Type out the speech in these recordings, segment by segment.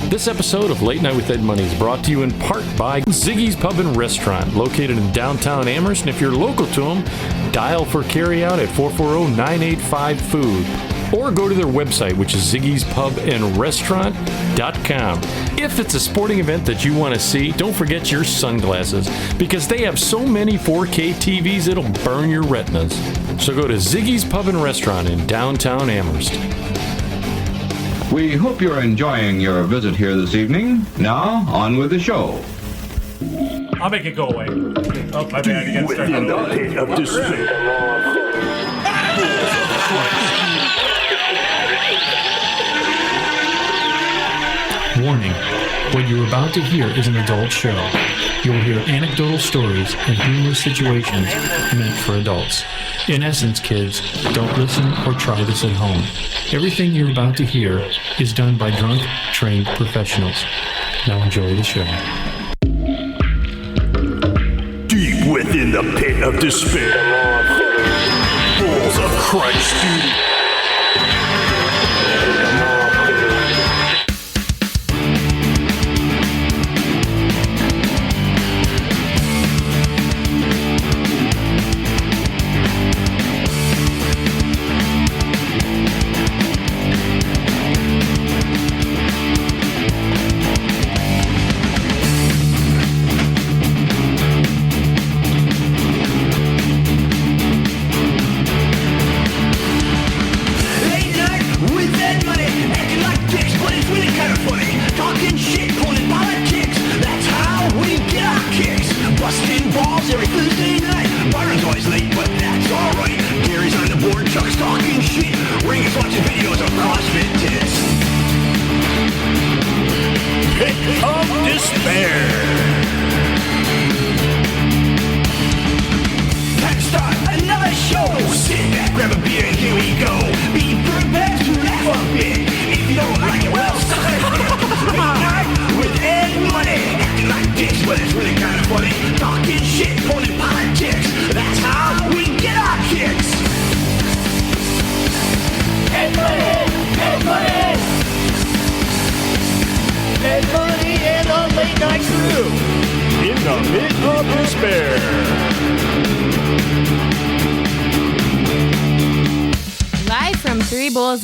This episode of Late Night with Ed Money is brought to you in part by Ziggy's Pub and Restaurant, located in downtown Amherst. And if you're local to them, dial for carryout at 440-985-FOOD. Or go to their website, which is ziggyspubandrestaurant.com. If it's a sporting event that you want to see, don't forget your sunglasses, because they have so many 4K TVs it'll burn your retinas. So go to Ziggy's Pub and Restaurant in downtown Amherst. We hope you're enjoying your visit here this evening. Now, on with the show. I'll make it go away. Oh, my bad. You gotta start that over. Of despair. Warning, what you're about to hear is an adult show. You will hear anecdotal stories and humorous situations meant for adults. In essence, kids, don't listen or try this at home. Everything you're about to hear is done by drunk, trained professionals. Now enjoy the show. Deep within the pit of despair. Balls of Christ, dude.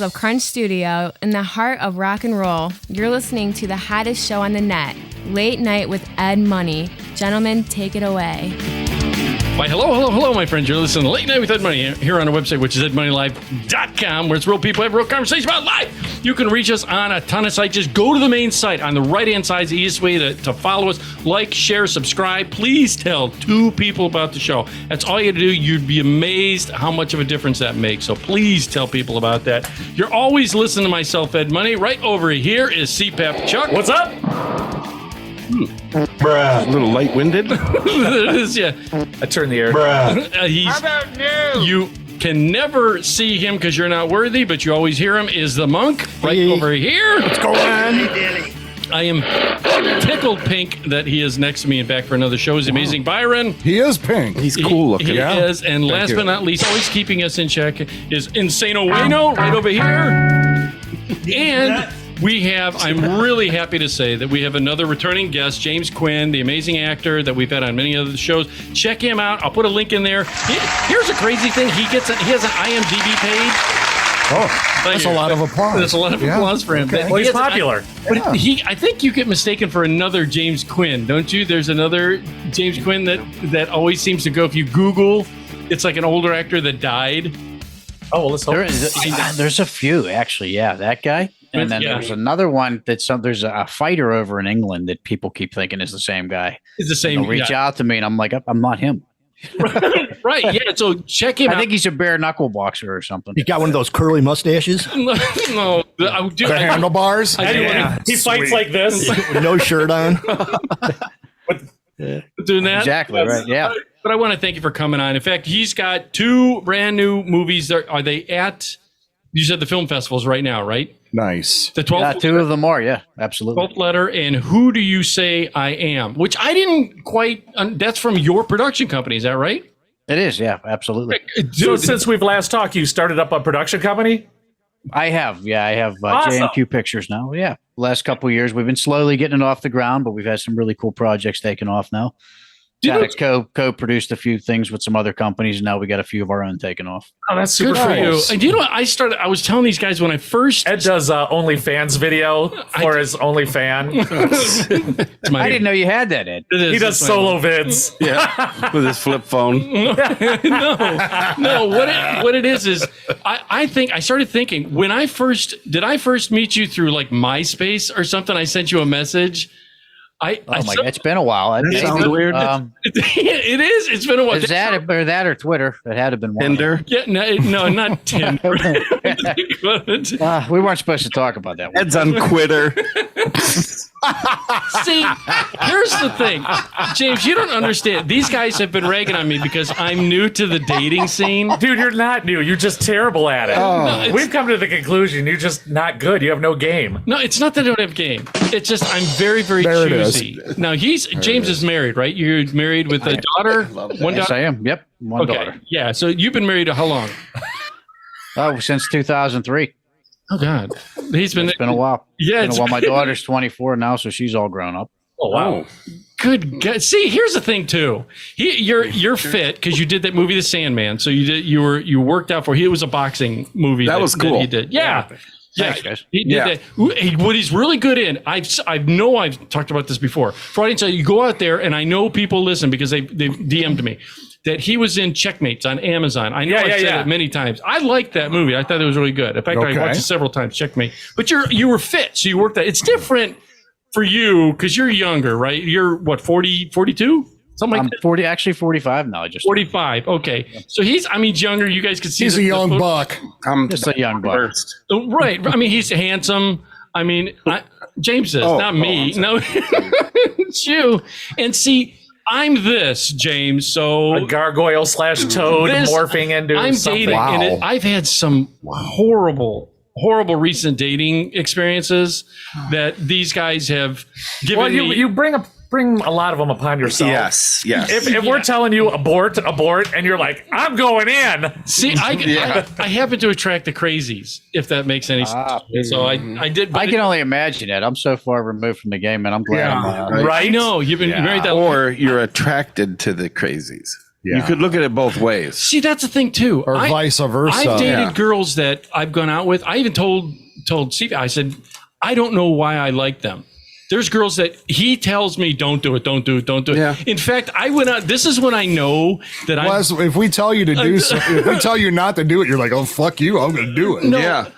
Of Crunch Studio in the heart of rock and roll. You're listening to the hottest show on the net, Late Night with Ed Money. Gentlemen, take it away. Why, hello, my friends. You're listening to Late Night with Ed Money here on our website, which is edmoneylive.com, where it's real people have real conversations about life. You can reach us on a ton of sites. Just go to the main site. On the right-hand side is the easiest way to follow us. Like, share, subscribe. Please tell 2 people about the show. That's all you have to do. You'd be amazed how much of a difference that makes. So please tell people about that. You're always listening to myself, Ed Money. Right over here is CPAP Chuck. What's up? Bruh. A little light-winded. It is, yeah. I turned the air. Bruh. How about you can never see him because you're not worthy, but you always hear him, is the monk right over here. What's going on? I am tickled pink that he is next to me and back for another show. Is amazing Byron. He is pink. He's cool looking. He is. And last but not least, always keeping us in check is Insano Wayno right over here. And we have, I'm really happy to say that we have another returning guest, James Quinn, the amazing actor that we've had on many other shows. Check him out. I'll put a link in there. Here's a crazy thing. He has an IMDb page. Oh, that's a lot of applause. That's a lot of applause for him. Okay. Well, he's popular. But I think you get mistaken for another James Quinn, don't you? There's another James Quinn that always seems to go, if you Google, it's like an older actor that died. Oh, well, let's hope. There's a few, actually. Yeah, that guy. And then there's another one there's a fighter over in England that people keep thinking is the same guy. It's the same. They'll reach out to me, and I'm like, I'm not him. Right. Yeah. So check him out. I think he's a bare knuckle boxer or something. He got one of those curly mustaches. No, the handlebars. He fights like this with no shirt on. Doing that exactly right. Yeah. But I want to thank you for coming on. In fact, he's got 2 brand new movies. Are they at? You said the film festivals right now, right? Nice. The 12th. Yeah, 2 of them are. Yeah, absolutely. 12th Letter and Who Do You Say I Am? Which I didn't quite. That's from your production company. Is that right? It is. Yeah, absolutely. So since we've last talked, you started up a production company? I have. Yeah, I have Awesome. JMQ Pictures now. Yeah. Last couple of years, we've been slowly getting it off the ground, but we've had some really cool projects taken off now. Co-produced a few things with some other companies, and now we got a few of our own taken off. Oh, that's super Good for you. nice. And you know what? I was telling these guys when I first. Ed does OnlyFans video for his OnlyFan. I didn't know you had that, Ed. He does solo vids. Yeah, with his flip phone. No. What it is I think I started thinking when I first meet you through like MySpace or something. I sent you a message. It's been a while. That sounds weird. It is. It's been a while. Is that or Twitter? It had to have been one. Tinder. Yeah, no, not Tinder. We weren't supposed to talk about that one. Ed's on Quitter. See, here's the thing, James. You don't understand. These guys have been ragging on me because I'm new to the dating scene. Dude, you're not new. You're just terrible at it. No, We've come to the conclusion you're just not good. You have no game. No, it's not that I don't have game. It's just I'm very, very There it is. choosy. Now James is married, right? You're married with a daughter. One Yes, daughter. I am. Yep, one Okay. daughter. Yeah. So you've been married how long? Oh, since 2003. Oh God, he's been. It's been a while. Yeah, Well, my daughter's 24 now, so she's all grown up. Oh, wow. Good God. See, here's the thing too. You're fit because you did that movie, The Sandman. So you worked out for. It was a boxing movie. That was cool. He did. Yeah. Thanks, guys. He did that. What he's really good in, I've talked about this before. For audience, you go out there, and I know people listen because they DM'd me that he was in Checkmates on Amazon. I know I've said it many times. I liked that movie. I thought it was really good. In fact, I watched it several times. Checkmate. But you were fit, so you worked that. It's different for you because you're younger, right? You're what 40, 42? Something like I'm that. 40, actually 45 now. I just 45. Okay. So he's younger. You guys can see He's a young buck. I'm just a young buck. Right. I mean, he's handsome. I mean, James is, not me. No, it's you. And see, I'm this, James. So A gargoyle / toad morphing into I'm something. dating, and I've had some horrible recent dating experiences that these guys have given Well, me. you bring a lot of them upon yourself. yes. If we're telling you abort, and you're like, I'm going in. See, I happen to attract the crazies, if that makes any sense. So I did. But I can only imagine it. I'm so far removed from the game, and I'm glad I'm not. Right? I know you've been married that long. Or you're attracted to the crazies. You could look at it both ways. See, that's the thing too. Or vice versa. I've dated girls that I've gone out with. I even told Steve, I said, I don't know why I like them. There's girls that he tells me, don't do it. Yeah. In fact, I went out. This is when I know that If we tell you to do something, if we tell you not to do it, you're like, oh, fuck you, I'm going to do it. No, Yeah.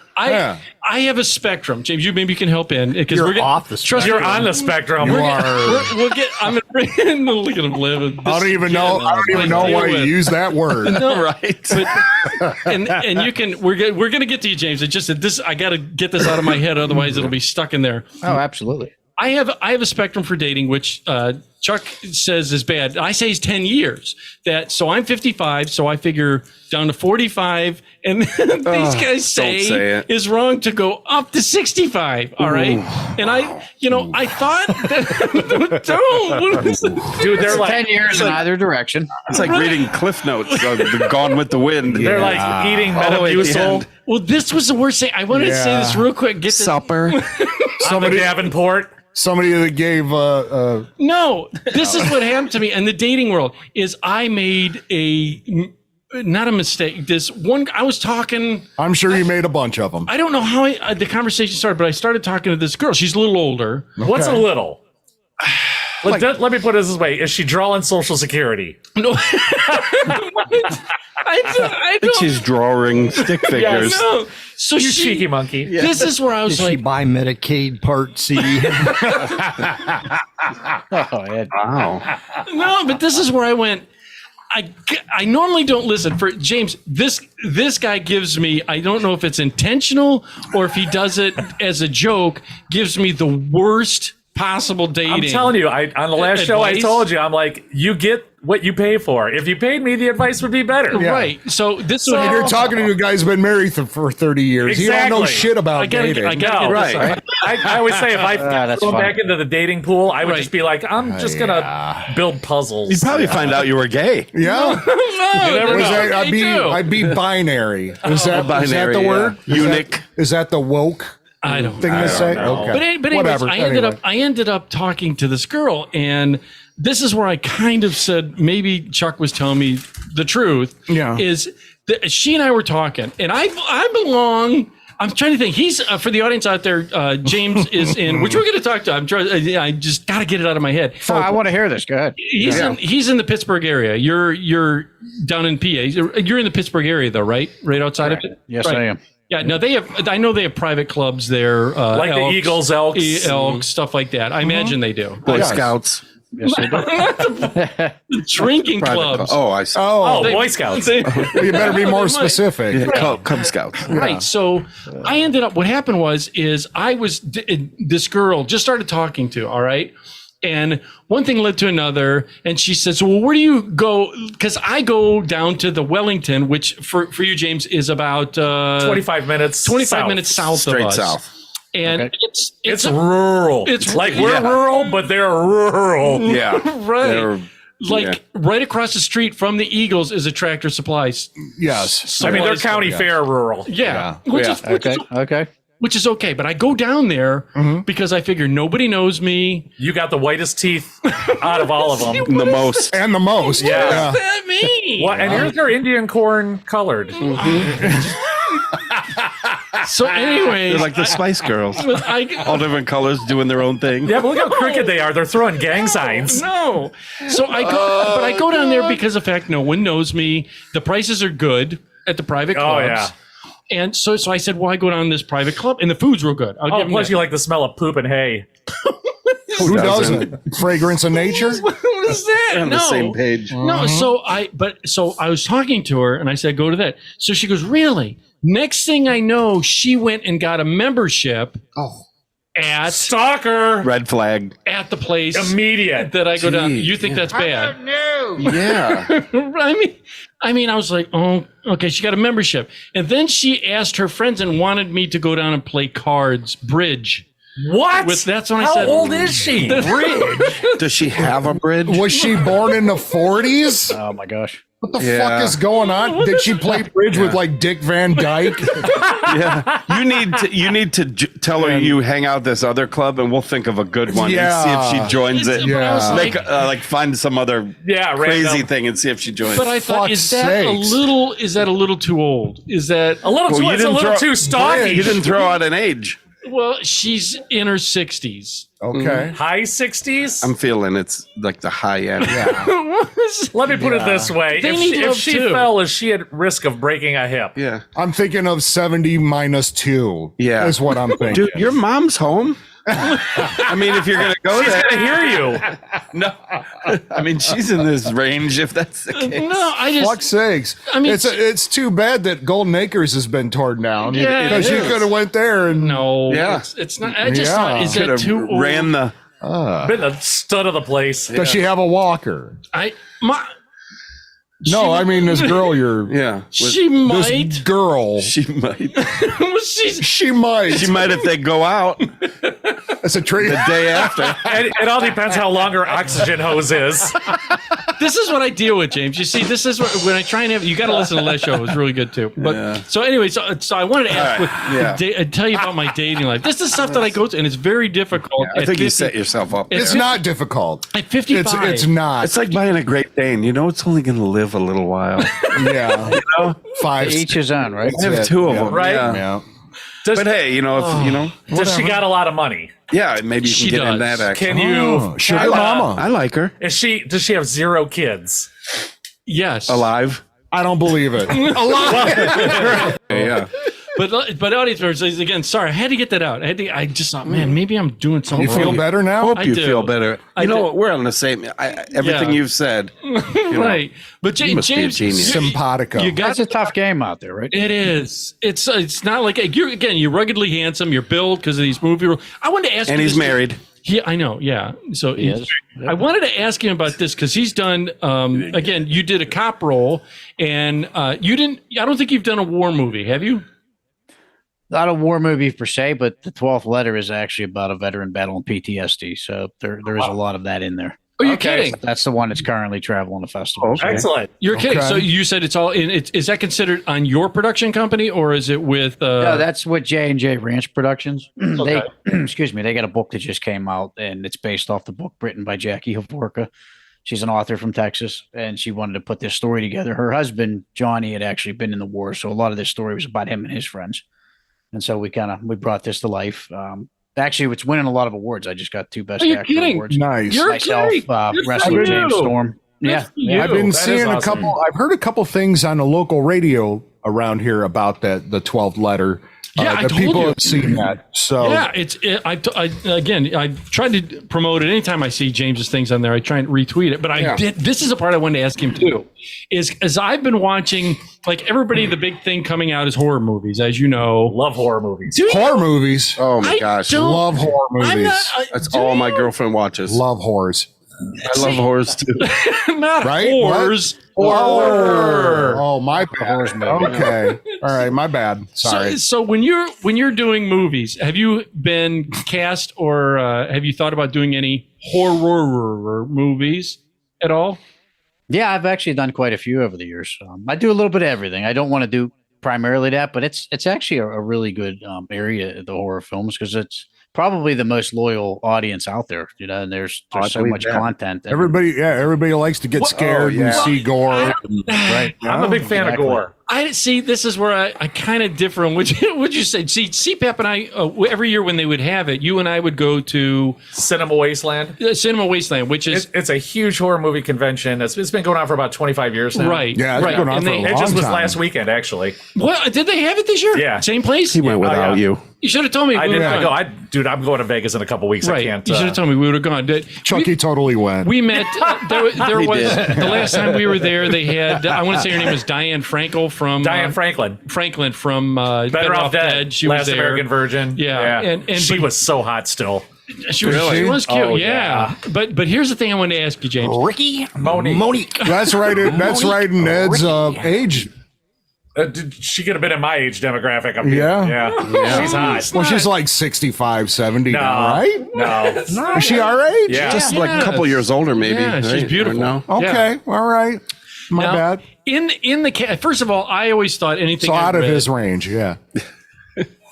I have a spectrum. James, you maybe can help in because You're off the spectrum. You're on the spectrum. You are. We'll get. I'm gonna bring in. Look at him living. I don't even know why you use that word. No, Right. and you can. We're gonna get to you, James. It's just that this. I got to get this out of my head, otherwise it'll be stuck in there. Oh, absolutely. I have a spectrum for dating, which Chuck says is bad. I say is 10 years. So I'm 55, so I figure down to 45, and these guys say is wrong to go up to 65. All right, and I thought that don't. Dude, they're like 10 years in either direction. It's like reading Cliff Notes of the Gone with the Wind. they're like eating All the way at the Metamucil end. Well, this was the worst thing. I wanted to say this real quick. Get this. Supper. on the Davenport. Somebody that gave No, this is what happened to me in the dating world. Is I made not a mistake. This one, I was talking. I'm sure you made a bunch of them. I don't know how the conversation started, but I started talking to this girl. She's a little older. What's a little? Let me put it this way: is she drawing Social Security? No, I don't. She's drawing stick figures. No. So You cheeky monkey. This is where I was Did she like, buy Medicaid Part C? Oh, Ed. Wow. no, but this is where I went. I normally don't listen for James. This guy gives me, I don't know if it's intentional or if he does it as a joke, gives me the worst possible dating. I'm telling you, on the last show I Advice? told you, I'm like, you get what you pay for. If you paid me, the advice would be better. Right. So this And you're talking to a guy who's been married for 30 years. He don't know Exactly. shit about dating. No, Right. I always say if I that's go fine. back into the dating pool, I would Right. just be like, I'm just gonna build puzzles. You'd probably find out you were gay. Yeah. never Was know. that- I'd I'd be binary. Is that binary, the yeah. word? Eunuch. Is that the woke I don't thing to say? know. Okay. But anyways, Whatever. I ended up talking to this girl, and this is where I kind of said maybe Chuck was telling me the truth. Yeah. Is that she and I were talking, and I belong. I'm trying to think. He's for the audience out there. James is in, which we're going to talk to. I'm trying. I just got to get it out of my head. Oh, I want to hear this. Go ahead. He's in the Pittsburgh area. You're down in PA. You're in the Pittsburgh area though, right? Right outside of it. Yes, Right. I am. Yeah, no, they have. I know they have private clubs there, Like the Eagles, Elks. Elks, stuff like that. I imagine they do. Boy Yes. Scouts. Yes, I do. Drinking Private clubs. Oh, I see. Oh, They- Boy Scouts. they- You better be more specific. Yeah, Cub Scouts. Right. So I ended up. What happened is I was this girl just started talking to. All right. And one thing led to another, and she says, "Well, where do you go?" Because I go down to the Wellington, which for you, James, is about 25 minutes. 25 minutes south Straight of us. south. And Okay. It's rural. It's like we're yeah. rural, but they're rural. Yeah. right. They're- Like right across the street from the Eagles is a Tractor Supplies. Yes. I mean, they're Supplies county store. fair rural. Yeah, which is Okay. which is okay. But I go down there because I figure nobody knows me. You got the whitest teeth out of all of them. The most. And the most. Yeah. What does that mean? What? And yours are Indian corn colored. So, anyways, They're like the Spice Girls. All different colors doing their own thing. Yeah, but look how crooked they are. They're throwing gang signs. No. So I go, but I go down there because of the fact no one knows me. The prices are good at the private Oh, clubs. yeah. And so I said, well, I go down to this private club, and the food's real good. I'll Oh, give 'em plus that. you like the smell of poop and hay. Who doesn't? Fragrance of nature? What is that? They're on the No. same page. No, so I was talking to her and I said, go to that. So she goes, really? Next thing I know, she went and got a membership at Stalker. Red flag. at the place Immediate. that I go down. Gee, You think that's bad? Yeah. I mean, I was like, oh, okay. She got a membership, and then she asked her friends and wanted me to go down and play cards, bridge. What? That's when I How said, old is she? Bridge. Does she have a bridge? Was she born in the 40s? Oh my gosh. What the Yeah. fuck is going on? Did she play bridge with like Dick Van Dyke? Yeah. You need to tell her you hang out this other club, and we'll think of a good one Yeah. and see if she joins it. But I was Yeah. like, Like find some other Yeah, crazy random. thing and see if she joins. but I thought, Fuck's is that sakes. a little too old? Is that A little Well, too, you it's a didn't little throw- too stocky. You didn't throw out an age. well? She's in her 60s. Okay. High 60s? I'm feeling it's like the high end. Let me put it this way. They If need she, if love, she too. fell, is she at risk of breaking a hip? Yeah. I'm thinking of 70 minus 2. Yeah. Is what I'm thinking. Dude, your mom's home. I mean, if you're gonna go She's there, going to hear you. no. I mean, she's in this range. If that's the case. No, I just Fuck's sakes. I mean- it's too bad that Golden Acres has been torn down. Yeah, it Because you is. could have went there and no. Yeah. it's not. I just Yeah. thought, is Could that have too old? ran the. Been the stud of the place. does she have a walker? No, I mean this girl you're Yeah. She this might. girl. She might. She's She might. She might if they go out It's a trade. the day after. And it all depends how long her oxygen hose is. this is what I deal with, James. You see, this is what, when I try and have you got to listen to that show. It was really good too. But Yeah. so anyway, so I wanted to ask, Yeah. tell you about my dating life. This is stuff that I go through, and it's very difficult. I at think you 50 set yourself up. It's It's not difficult. At 55, It's not. It's like buying a Great Dane. You know, it's only going to live a little while. Yeah. 5. Each his own, right? I have two of them, Right? Yeah. Yeah. Does, But hey, you know, if you know, does she got a lot of money? yeah, maybe you She can get in does. that action. Can you? Oh, sugar mama. I like her Does she have 0 kids? yes, alive. I don't believe it. Yeah, But audience members, again, sorry, I had to get that out. I just thought, man, maybe I'm doing something. You feel wrong. better now? hope I you do. feel better. I You know do. what? We're on the same. Everything Yeah. you've said. You know, Right? But You must be a James, genius. Simpatico. you got That's a tough game out there, right? It is. It's not like you're ruggedly handsome. You're built because of these movie roles. I wanted to ask. And you he's this- married. I know. Yeah. So He is. I wanted to ask him about this because he's done. Again, you did a cop role, and you didn't. I don't think you've done a war movie, have you? Not a war movie per se, but the 12th letter is actually about a veteran battling PTSD. So there is a lot of that in there. Are you kidding? That's the one that's currently traveling the festival. Excellent. You're kidding. Okay. So you said it's all in. Is that considered on your production company, or is it with? No, that's with J&J Ranch Productions. Okay. They, excuse me, they got a book that just came out, and it's based off the book written by Jackie Havorka. She's an author from Texas, and she wanted to put this story together. Her husband, Johnny, had actually been in the war, so a lot of this story was about him and his friends. And so we brought this to life. Actually, it's winning a lot of awards. I just got 2 Best Are you Actor kidding? awards. Nice. You're Myself, great. Good for wrestler you. James Storm. Yeah. for you. I've been That is seeing a awesome. couple. I've heard a couple things on the local radio around here about the 12th letter. Yeah, I the told people you. have seen that. So Yeah, I tried to promote it. Anytime I see James's things on there, I try and retweet it. But I did. This is a part I wanted to ask him too. Is as I've been watching, like everybody, the big thing coming out is horror movies, as you know. Love horror movies. Do you? horror movies. Oh my I gosh. don't- Love horror movies. I'm not. That's do all my you? girlfriend watches. Love horrors. I love horrors too. Not Right? horrors. Horror. Horror. Oh, my bad. Okay. All right, my bad. Sorry. So when you're doing movies, have you been cast or have you thought about doing any horror movies at all? Yeah, I've actually done quite a few over the years. I do a little bit of everything. I don't want to do primarily that, but it's actually a really good area, the horror films, because it's probably the most loyal audience out there. You know, and there's I so believe much that. content. and- Everybody likes to get scared and see gore. Right. I'm a big fan Exactly. of gore. I see. This is where I kind of differ. Would you say? See, CPAP and I every year when they would have it, you and I would go to Cinema Wasteland. Cinema Wasteland, which is It's a huge horror movie convention. It's been going on for about 25 years now. right. Yeah, it's right. been on And for they- a It long just was time. last weekend, actually. What did they have it this year? Yeah. Same place. He went without yeah. you. You should have told me. I we did would've not gone. go. Dude, I'm going to Vegas in a couple weeks. Right. I can't. You should have told me. We would have gone. Chucky totally went. We met. There was did. the last time we were there. They had. I want to say her name was Diane Frankel from Diane Franklin. Franklin from Better Off Dead. She Last was there. American Virgin. Yeah. And she but- was so hot still. She was, Really? she was cute. Oh, yeah. But here's the thing I want to ask you, James. Ricky Monique. That's right. That's right in Ed's age. She could have been in my age demographic. I'm Yeah. yeah. She's hot. Well, she's like 65, 70 No, now, right? No. Is she our age? Yeah. Just like a couple years older, maybe. Yeah, she's right? beautiful. Or no? Okay. All right. My Now, bad. In the first of all, I always thought anything So I out of read- his range. Yeah.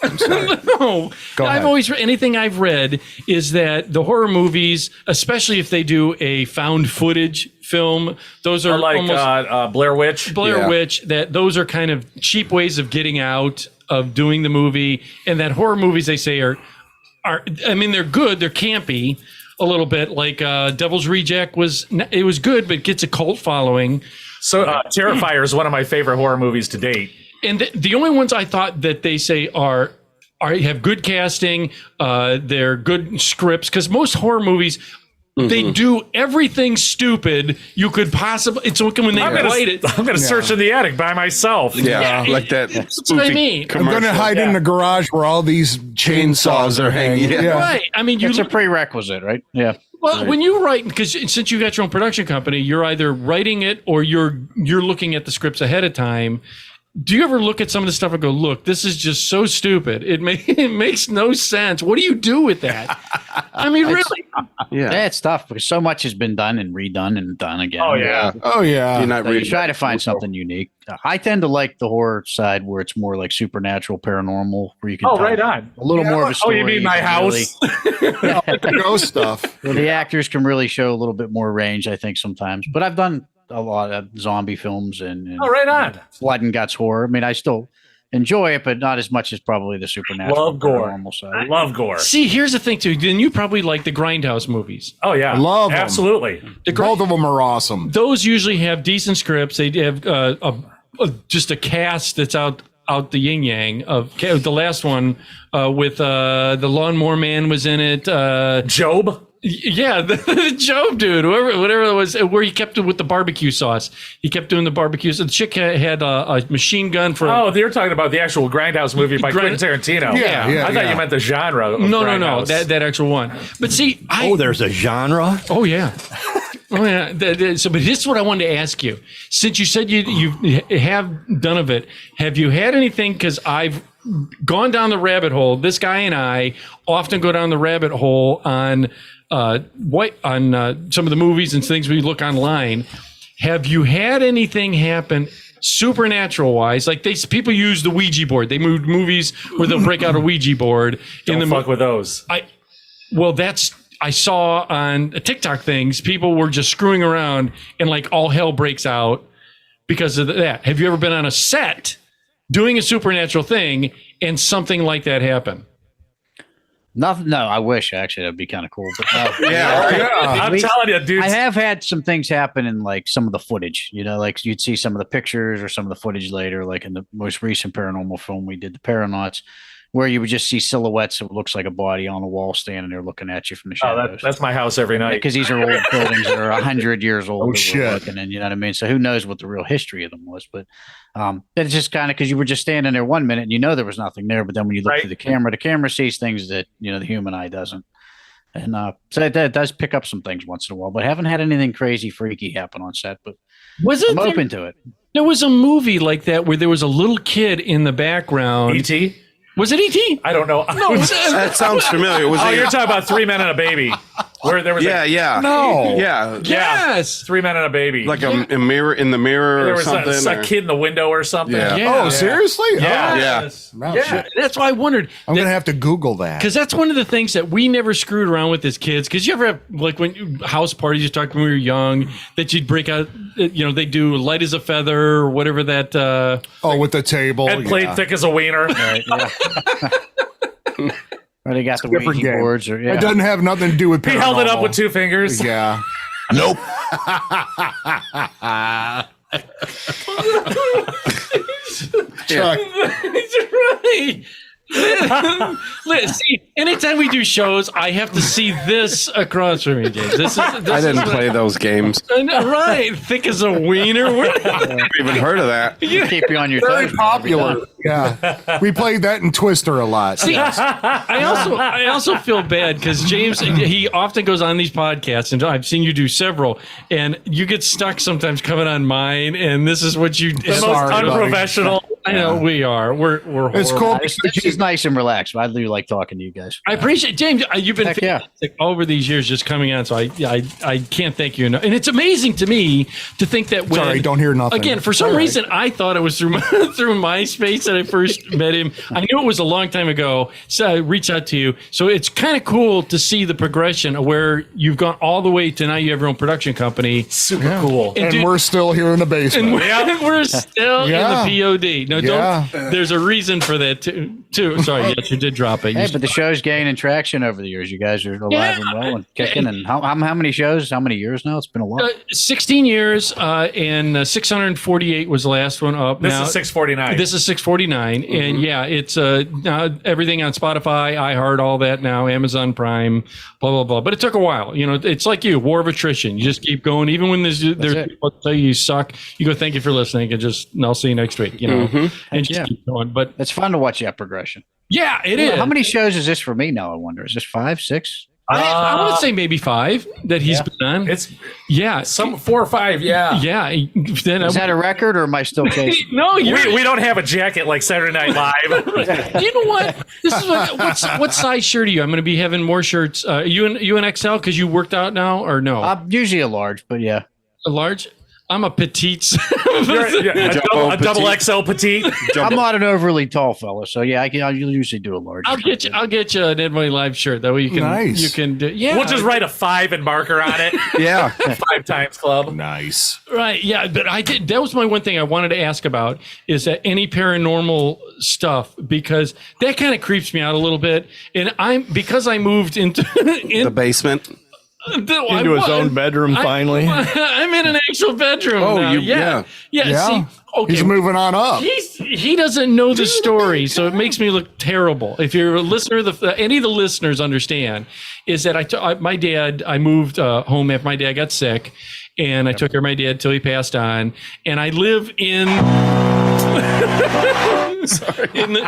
No, Go ahead. I've always anything I've read is that the horror movies, especially if they do a found footage film, those are Like almost Blair Witch. Blair Yeah. Witch. That those are kind of cheap ways of getting out of doing the movie, and that horror movies they say are I mean they're good, they're campy a little bit. Like Devil's Reject was good, but gets a cult following. So Terrifier is one of my favorite horror movies to date. And the only ones I thought that they say are have good casting, they're good scripts, because most horror movies they do everything stupid you could possibly. It's when they write it. I'm gonna search in the attic by myself. Yeah, like that. That's what I spoofy mean. I'm going to commercial. hide in the garage where all these chainsaws are hanging. Yeah. Right. I mean, you It's a prerequisite, right? Yeah. well when you write, because since you got your own production company, you're either writing it or you're looking at the scripts ahead of time. Do you ever look at some of the stuff and go, look, this is just so stupid. It makes no sense. What do you do with that? I mean, really? Yeah. Yeah, it's tough because so much has been done and redone and done again. Oh yeah. Oh, yeah. You're not So you reading. try to find something unique. I tend to like the horror side where it's more like supernatural, paranormal, where you can Oh, tell right on. a little more of a Oh, story. you mean my can house? Ghost stuff. Where the actors can really show a little bit more range, I think, sometimes. But I've done a lot of zombie films and Oh, right on. blood and guts horror. I mean, I still enjoy it, but not as much as probably the supernatural, Love gore. paranormal I side. love gore. See, here's the thing, too. Then you probably like the Grindhouse movies. Oh yeah. I love 'em. Absolutely. Both of them are awesome. Those usually have decent scripts. They have just a cast that's out the yin yang of the last one with the Lawnmower Man was in it. Job. Yeah, the Job dude, whatever it was, where he kept it with the barbecue sauce. He kept doing the barbecue. So the chick had a machine gun for. Oh, you're talking about the actual Grindhouse movie by Quentin Tarantino. Yeah, I thought you meant the genre. Of No, Grindhouse. that actual one. But see, there's a genre. Oh yeah. Oh yeah. But this is what I wanted to ask you. Since you said you have done of it, have you had anything? Because I've gone down the rabbit hole. This guy and I often go down the rabbit hole on some of the movies and things we look online. Have you had anything happen supernatural wise? Like people use the Ouija board. They moved movies where they'll break out a Ouija board. Don't fuck with those. I saw on TikTok things, people were just screwing around and like all hell breaks out because of that. Have you ever been on a set doing a supernatural thing and something like that happen? Nothing. No, I wish actually that'd be kind of cool. But no. I'm telling you, dude. I have had some things happen in like some of the footage. You know, like you'd see some of the pictures or some of the footage later, like in the most recent paranormal film we did, The Paranauts, where you would just see silhouettes of what looks like a body on the wall standing there looking at you from the shadows. That's my house every night. Because these are old buildings that are 100 years old. Oh, shit. Looking in, you know what I mean? So who knows what the real history of them was. But it's just kind of because you were just standing there 1 minute and you know there was nothing there. But then when you look through the camera sees things that, you know, the human eye doesn't. And so that does pick up some things once in a while. But I haven't had anything crazy, freaky happen on set. But I'm open to it. There was a movie like that where there was a little kid in the background. E.T.? Was it E.T.? I don't know. No, That sounds familiar. You're talking about 3 Men and a Baby. Where there was No. Yes. 3 Men and a Baby. Like a mirror in the mirror there or was something. a kid in the window or something. Yeah. Oh, seriously? Yeah. Oh, Yeah, shit. that's why I wondered. I'm going to have to Google that. Because that's one of the things that we never screwed around with as kids. Because you ever have, like, house parties you talked when we were young, that you'd break out, you know, they do light as a feather or whatever that. With the table. And played thick as a wiener. Right, yeah. Or they got the Different Ouija game. boards. Or, It doesn't have nothing to do with He held it up paranormal. with 2 fingers. Yeah. Nope. Chuck. Right. See, anytime we do shows, I have to see this across from me, James. This I didn't play those games. Right, thick as a wiener. I've never even heard of that. keep you on your Very toes. popular. Yeah. We played that in Twister a lot. See, I also feel bad because James, he often goes on these podcasts, and I've seen you do several, and you get stuck sometimes coming on mine, and this is what you. The most unprofessional. I know we are. We're horrible. It's cool. This is nice and relaxed. But I do like talking to you guys. I appreciate James. You've been Heck yeah. fantastic over these years, just coming on. So I can't thank you enough. And it's amazing to me to think that when Sorry, don't hear nothing. again for some reason I thought it was through through MySpace that I first met him. I knew it was a long time ago, so I reached out to you. So it's kind of cool to see the progression of where you've gone all the way to now you have your own production company. Super cool. And dude, we're still here in the basement. we're still Yeah. in the POD. No, Yeah. don't. There's a reason for that too. Sorry, yes, you did drop it. Hey, but the show's gaining traction over the years. You guys are alive and well and kicking. And how many shows? How many years now? It's been a while. 16 years, and 648 was the last one up. This now, is 649. This is 649, and yeah, it's now everything on Spotify, iHeart, all that now, Amazon Prime, blah blah blah. But it took a while. You know, it's like war of attrition. You just keep going, even when there's people tell you suck. You go, thank you for listening, and I'll see you next week. You know, and just keep going. But it's fun to watch that progression. Yeah, it is. How many shows is this for me now? I wonder. Is this 5, 6? I would say maybe 5 that he's been on. It's some 4 or 5. Yeah. Yeah. Then Is that a record, or am I still chasing? No, we don't have a jacket like Saturday Night Live. You know what? This is what size shirt are you? I'm going to be having more shirts. You an XL because you worked out now, or no? I'm usually a large, but yeah. A large? I'm a petite. A double XL petite. I'm not an overly tall fella, so yeah, I'll usually do a large. I'll get you an Ed Money Live shirt. That way you can Nice. you can do. Yeah, We'll just write a 5 and marker on it. Yeah. 5 times club. Nice. Right, yeah, but I did. That was my one thing I wanted to ask about is that any paranormal stuff because that kind of creeps me out a little bit, and I moved into The basement. Into his own bedroom, finally. I'm in an actual bedroom. Oh, now. you- yeah. Yeah. See, okay, He's moving on up. He's he doesn't know the story, so it makes me look terrible. If you're a listener, any of the listeners understand is that I moved home after my dad got sick, and I took care of my dad till he passed on, and I live in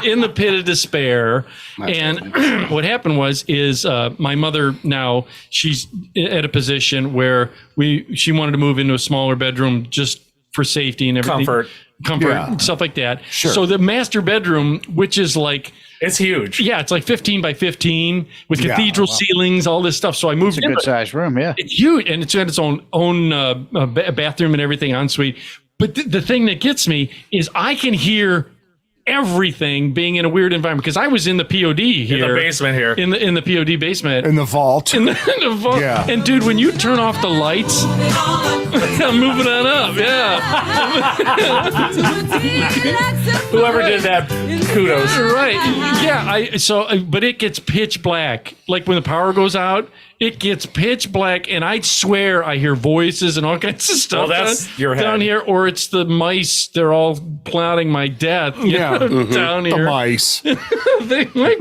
in the pit of despair. And what happened is my mother now, she's at a position where she wanted to move into a smaller bedroom just for safety and everything. Comfort, stuff like that. Sure. So the master bedroom, which is like, it's huge. Yeah, it's like 15 by 15 with cathedral ceilings, all this stuff. So I moved. It's a good sized room. Yeah, it's huge, and it's got its own bathroom and everything, ensuite. But the thing that gets me is I can hear everything being in a weird environment, because I was in the POD here, in the basement here, in the POD basement, in the vault. In the vault. Yeah. And dude, when you turn off the lights, I'm moving on up. Yeah. Whoever did that, kudos. Right. Yeah. But it gets pitch black. Like when the power goes out, it gets pitch black, and I swear I hear voices and all kinds of stuff. Well, that's your head. Down here, or it's the mice. They're all plotting my death. Yeah. Down here. The mice.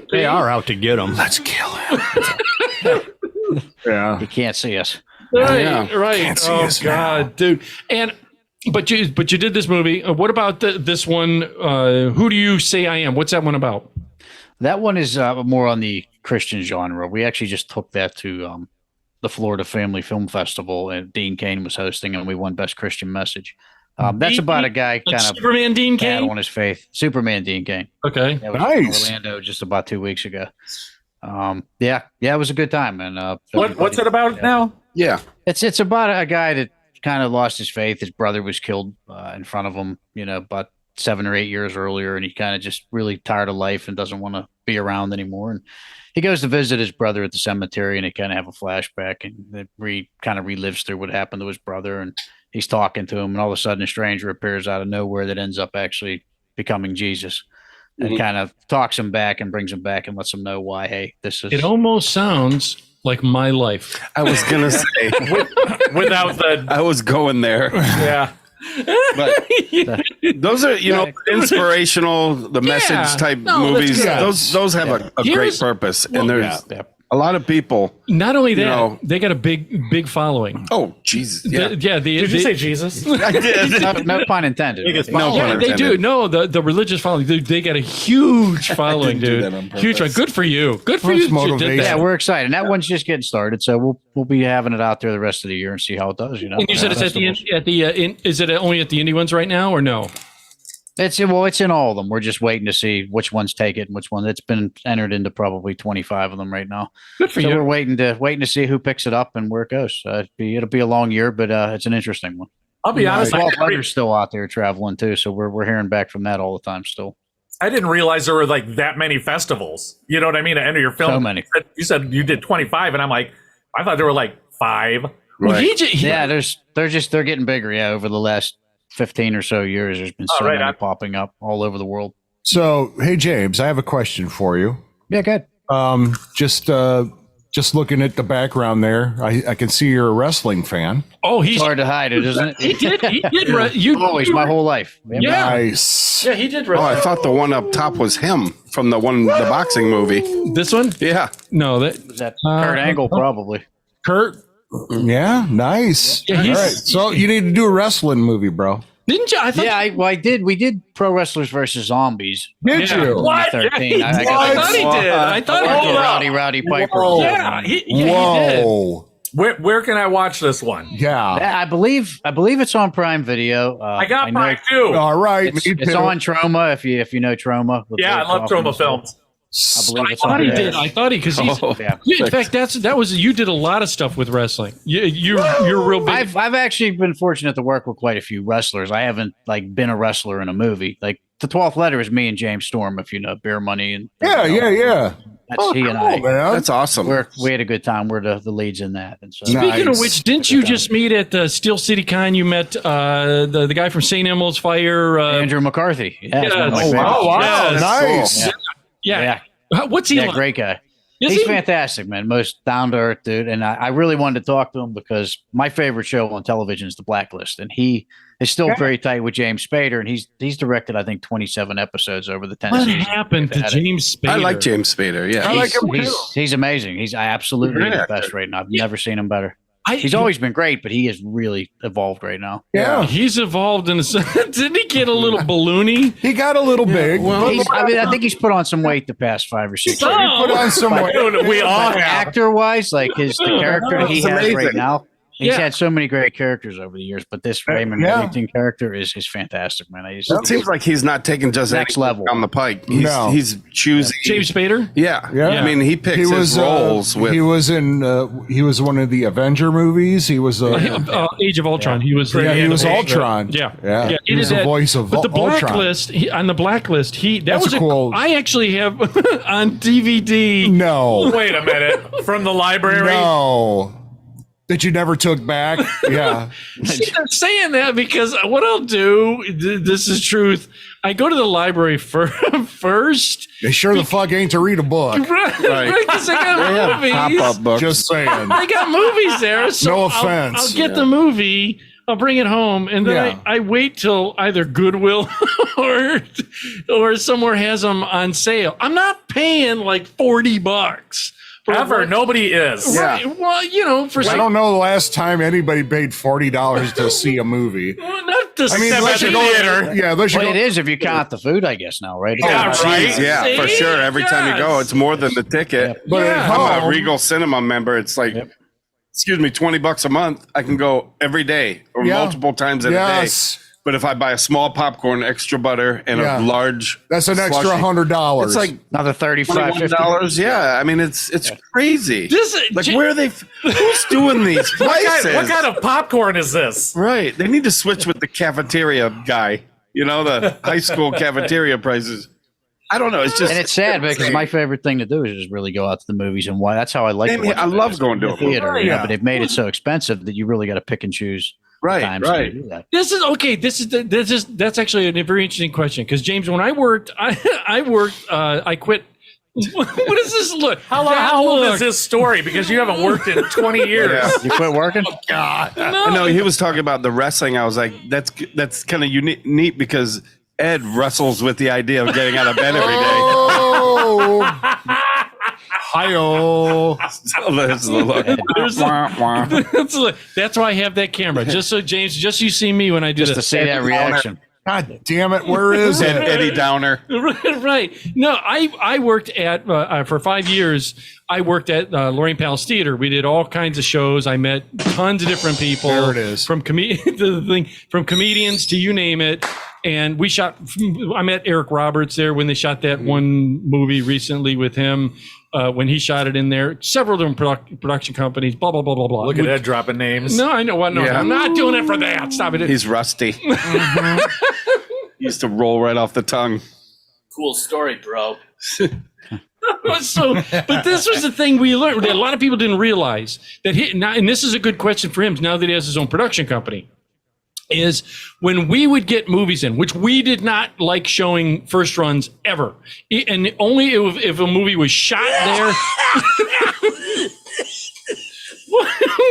They are out to get them. Let's kill him. Yeah. You can't see us. Right. Right. Can't see Oh us God, now. dude. But you did this movie. What about this one? Who Do You Say I Am? What's that one about? That one is more on the Christian genre. We actually just took that to the Florida Family Film Festival, and Dean Cain was hosting, and we won Best Christian Message. That's about a guy kind of Superman Dean Cain on his faith. Superman Dean Cain. Okay, that was nice. in Orlando just about 2 weeks ago. Yeah, it was a good time. And what's it about now? Yeah, it's about a guy that kind of lost his faith. His brother was killed in front of him, about 7 or 8 years earlier, and he kind of just really tired of life and doesn't want to be around anymore. And he goes to visit his brother at the cemetery, and they kind of have a flashback, and it kind of relives through what happened to his brother. And he's talking to him, and all of a sudden a stranger appears out of nowhere that ends up actually becoming Jesus, and kind of talks him back and brings him back and lets him know why, hey, this is... It almost sounds like my life. I was gonna say without the... I was going there. Yeah. But those are, inspirational, the message type movies. Those have a great purpose, and there's a lot of people. Not only that, they got a big following. Oh, Jesus! Yeah, Did you say Jesus? I did. No pun intended. They do. No, the religious following. They got a huge following, dude. Huge one. Good for you. Good for you. Yeah, we're excited. And that one's just getting started, so we'll be having it out there the rest of the year and see how it does. And you said it's is it only at the indie ones right now, or no? It's in all of them. We're just waiting to see which ones take it and which one. It's been entered into probably 25 of them right now. Good for you. So we're waiting to see who picks it up and where it goes. It'll be a long year, but it's an interesting one. I'll be honest. 12 Letters still out there traveling too, so we're hearing back from that all the time still. I didn't realize there were like that many festivals. You know what I mean? To enter your film. So many. You said you did 25, and I'm like, I thought there were like 5. Right. Well, they're getting bigger. Yeah, over the last 15 or so years, there's been so many popping up all over the world. So, hey James, I have a question for you. Yeah, good. Just looking at the background there, I can see you're a wrestling fan. Oh, it's hard to hide it, isn't it? He did. Always, my whole life. Yeah. Nice. Yeah, he did. Oh, I thought the one up top was him from the boxing movie. This one? Yeah. No, that's Kurt Angle, probably. Kurt. Yeah, nice. Yeah, all right, so you need to do a wrestling movie, bro. Didn't you? I did. We did Pro Wrestlers versus Zombies. Did you? What? 2013. I thought he did. I thought Rowdy Piper. Yeah, he did. Where can I watch this one? Yeah, I believe it's on Prime Video. I got Prime too. All right, it's on Trauma if you know Trauma. Yeah, I love Trauma films. I believe it's on. I thought he because he's. In fact, that was you did a lot of stuff with wrestling. You're real big. I've actually been fortunate to work with quite a few wrestlers. I haven't been a wrestler in a movie. Like the 12th Letter is me and James Storm, if you know Beer Money and yeah. That's he and I. Man. That's awesome. We had a good time. We're the leads in that. And so, speaking of which, didn't you just meet at the Steel City Con? You met the guy from St. Elmo's Fire, Andrew McCarthy. Yeah. Wow, nice. Yeah. What's he like? Great guy. He's fantastic, man. Most down to earth dude. And I really wanted to talk to him because my favorite show on television is The Blacklist, and he is still very tight with James Spader, and he's directed, I think, 27 episodes over the 10 What seasons. happened to James Spader? I like James Spader. Yeah, I like him too. He's amazing. He's absolutely the best right now. I've never seen him better. He's always been great, but he has really evolved right now. Yeah. He's evolved in a sense. Didn't he get a little balloony? He got a little big. Well, I think he's put on some weight the past 5 or 6 years. He put on some weight. We all have. Actor-wise, like the character that he has amazing. right now, he's Yeah. had so many great characters over the years, but this Raymond Reddington character is fantastic, man. It seems like he's not taking just Next anything level. on the pike. He's choosing. James Spader? Yeah. Yeah. I mean, he picks his roles with. He was in. He was one of the Avenger movies. He was. Age of Ultron. He was. He was Ultron. Yeah. Yeah. He was did the that. voice of But the Ultron. Blacklist, on the Blacklist, that That's was a cool- I actually have on DVD. No. Wait a minute. From the library? No. That you never took back. Yeah. See, I'm saying that because what I'll do, this is truth. I go to the library first. They sure the fuck ain't to read a book. Right. Because I got movies. Pop-up books. Just saying. I got movies there. So No offense. I'll get the movie. I'll bring it home, and then Yeah. I wait till either Goodwill or somewhere has them on sale. I'm not paying like $40. Ever. Nobody is. Right. Well, for I don't know the last time anybody paid $40 to see a movie. not the I mean, Except unless at you the go theater. Yeah, unless you Well, go. it is if you count the food, I guess, now, right? Yeah, right. Yeah, for See? sure. Every time you go, it's more than the ticket. But at Yeah. I'm a home, Regal Cinema member. It's like, excuse me, $20 a month. I can go every day or Yeah. multiple times in a Yes. day. But if I buy a small popcorn, extra butter, and Yeah. a large, That's an extra slushy, $100. It's like Another $35, $50. $21. Yeah, I mean it's crazy. This Like where are they? Who's doing these prices? What kind of popcorn is this? Right. They need to switch with the cafeteria guy. You know, the high school cafeteria prices. I don't know. It's just And it's sad because my favorite thing to do is just really go out to the movies and why. That's how I like Same to here. watch I movies, love going to the a movie. theater. You know, Yeah. but they've made it so expensive that you really got to pick and choose. Right, times right. to do that. This is okay. That's actually a very interesting question because James, when I worked, I quit. What is this? Look, How old is this story? Because you haven't worked in 20 years. Yeah. You quit working? No, he was talking about the wrestling. I was like, that's kind of neat because Ed wrestles with the idea of getting out of bed every day. Oh. Hi-oh. There's the look. Wah, wah. That's why I have that camera. Just so James, just so you see me when I do Just to this. see that reaction. God damn it. Where is it? Eddie Downer. Right. No, I worked at for 5 years. I worked at Lorraine Palace Theater. We did all kinds of shows. I met tons of different people. There it is. From from comedians to you name it. And we shot. I met Eric Roberts there when they shot that one movie recently with him. When he shot it in there, several different production companies. Blah blah blah blah blah. Look at Ed dropping names. No, I know what. No, Yeah. I'm not doing it for that. Stop it. He's rusty. He used to roll right off the tongue. Cool story, bro. But this was the thing we learned that a lot of people didn't realize that and this is a good question for him now that he has his own production company, is when we would get movies in, which we did not like showing first runs ever, and only if a movie was shot there.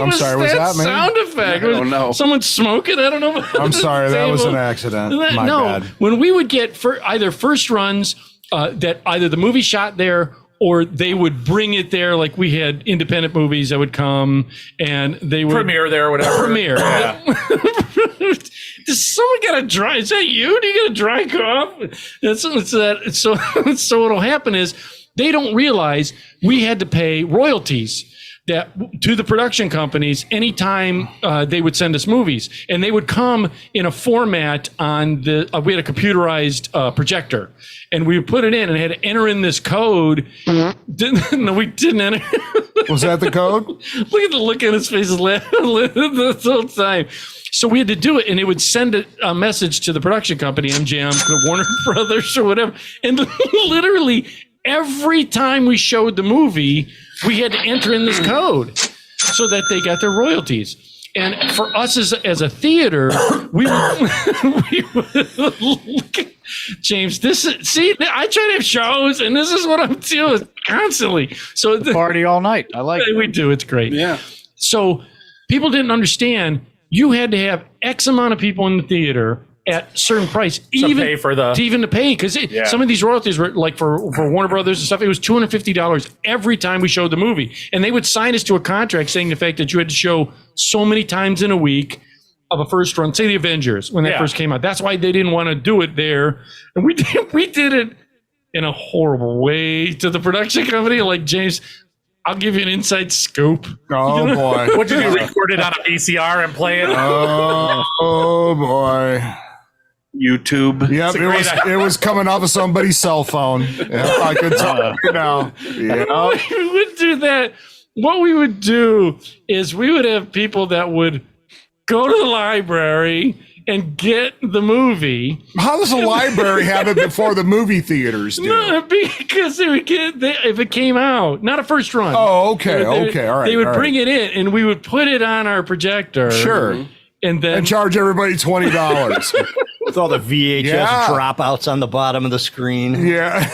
I'm sorry, was that me? Sound effect? I don't know. Someone smoking? I don't know. I'm sorry. That was an accident. My bad. When we would get either first runs that either the movie shot there or they would bring it there, like we had independent movies that would come and they would Premiere there or whatever. premiere. Does someone got a dry? Is that you? Do you get a dry cough? So what'll happen is they don't realize we had to pay royalties to the production companies anytime they would send us movies, and they would come in a format on the. We had a computerized projector, and we would put it in and had to enter in this code. No, we didn't enter. Was that the code? Look at the look on his face the whole time. So we had to do it, and it would send a message to the production company, MGM, Warner Brothers, or whatever. And literally every time we showed the movie, we had to enter in this code so that they got their royalties. And for us as a theater, we would look at James. I try to have shows, and this is what I'm doing constantly. So party all night. I like it. We do. It's great. Yeah. So people didn't understand. You had to have X amount of people in the theater at a certain price, to pay, because some of these royalties were like for Warner Brothers and stuff. It was $250 every time we showed the movie, and they would sign us to a contract saying the fact that you had to show so many times in a week of a first run. Say the Avengers when that first came out. That's why they didn't want to do it there, and we did it in a horrible way to the production company. Like, James, I'll give you an inside scoop. Oh boy! What did you record it on a VCR and play it? Oh boy! YouTube. Yep, it was coming off of somebody's cell phone. Yeah, I could tell you now. Yeah. We would do that. What we would do is we would have people that would go to the library and get the movie. How does the library have it before the movie theaters do? No, because if it came out, not a first run. Oh, okay, all right. They would bring it in, and we would put it on our projector. Sure. And charge everybody $20. With all the VHS dropouts on the bottom of the screen. Yeah.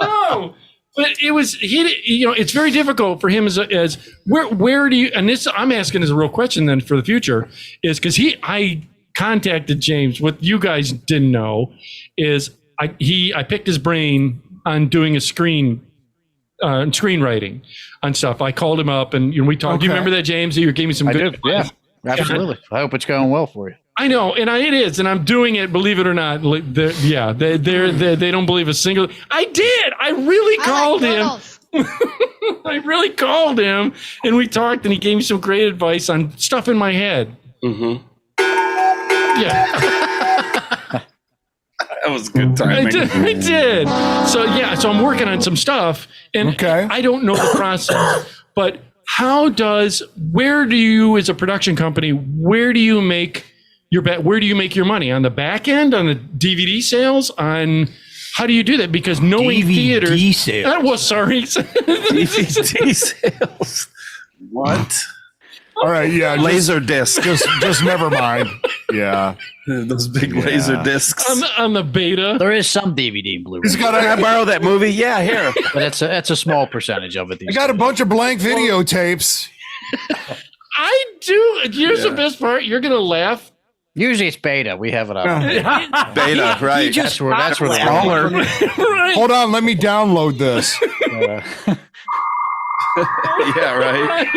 No, but it was it's very difficult for him as where do you, and this I'm asking as a real question then for the future, is because I contacted James. What you guys didn't know is I picked his brain on doing a screenwriting on stuff. I called him up and we talked. Okay. Do you remember that, James? You gave me some good advice. Yeah, absolutely. I hope it's going well for you. I know, and it is, and I'm doing it. Believe it or not, they don't believe a single. I did. I really called him. I really called him, and we talked, and he gave me some great advice on stuff in my head. Mm-hmm. Yeah. That was a good timing. I did. So I'm working on some stuff, and I don't know the process, but where do you, as a production company, where do you make your money? On the back end, on the DVD sales, how do you do that? Because knowing theater sales. Sorry. DVD sales. What? All right, yeah. Laser disc. Just never mind. Yeah. Those big laser discs. On the beta. There is some DVD and Blu-ray. Can I borrow that movie? Yeah, here. But that's a small percentage of it. I got a bunch of blank videotapes. I do. Here's the best part. You're going to laugh. Usually it's beta. We have it up. Beta, right. That's where the smaller. Right. Hold on. Let me download this. Yeah, right.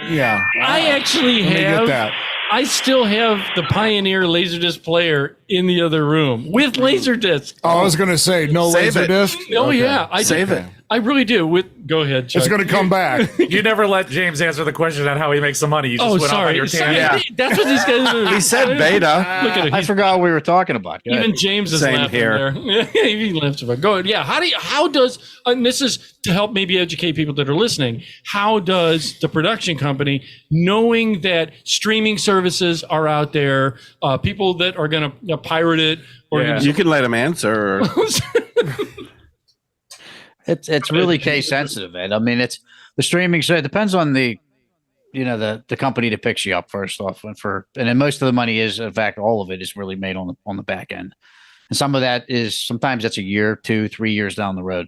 Yeah. I actually get that. I still have the Pioneer Laserdisc player in the other room with Laserdisc. Oh, I was going to say, no Laserdisc? Oh, yeah. I Save it. I really do. Go ahead, Chuck. It's going to come back. You never let James answer the question on how he makes some money. You just went off on your tangent. Yeah. That's what these guys do. He said beta. Look at it. I forgot what we were talking about. Even James is Same laughing here. there. He laughs about. Go ahead. Yeah. How does, and this is to help maybe educate people that are listening, how does the production company, knowing that streaming services are out there, people that are going to pirate it, or you can let him answer. It's really case sensitive, Ed. I mean, it's the streaming. So it depends on the company that picks you up first off, and then most of the money is, in fact, all of it is really made on the back end, and some of that is sometimes that's a year, 2, 3 years down the road.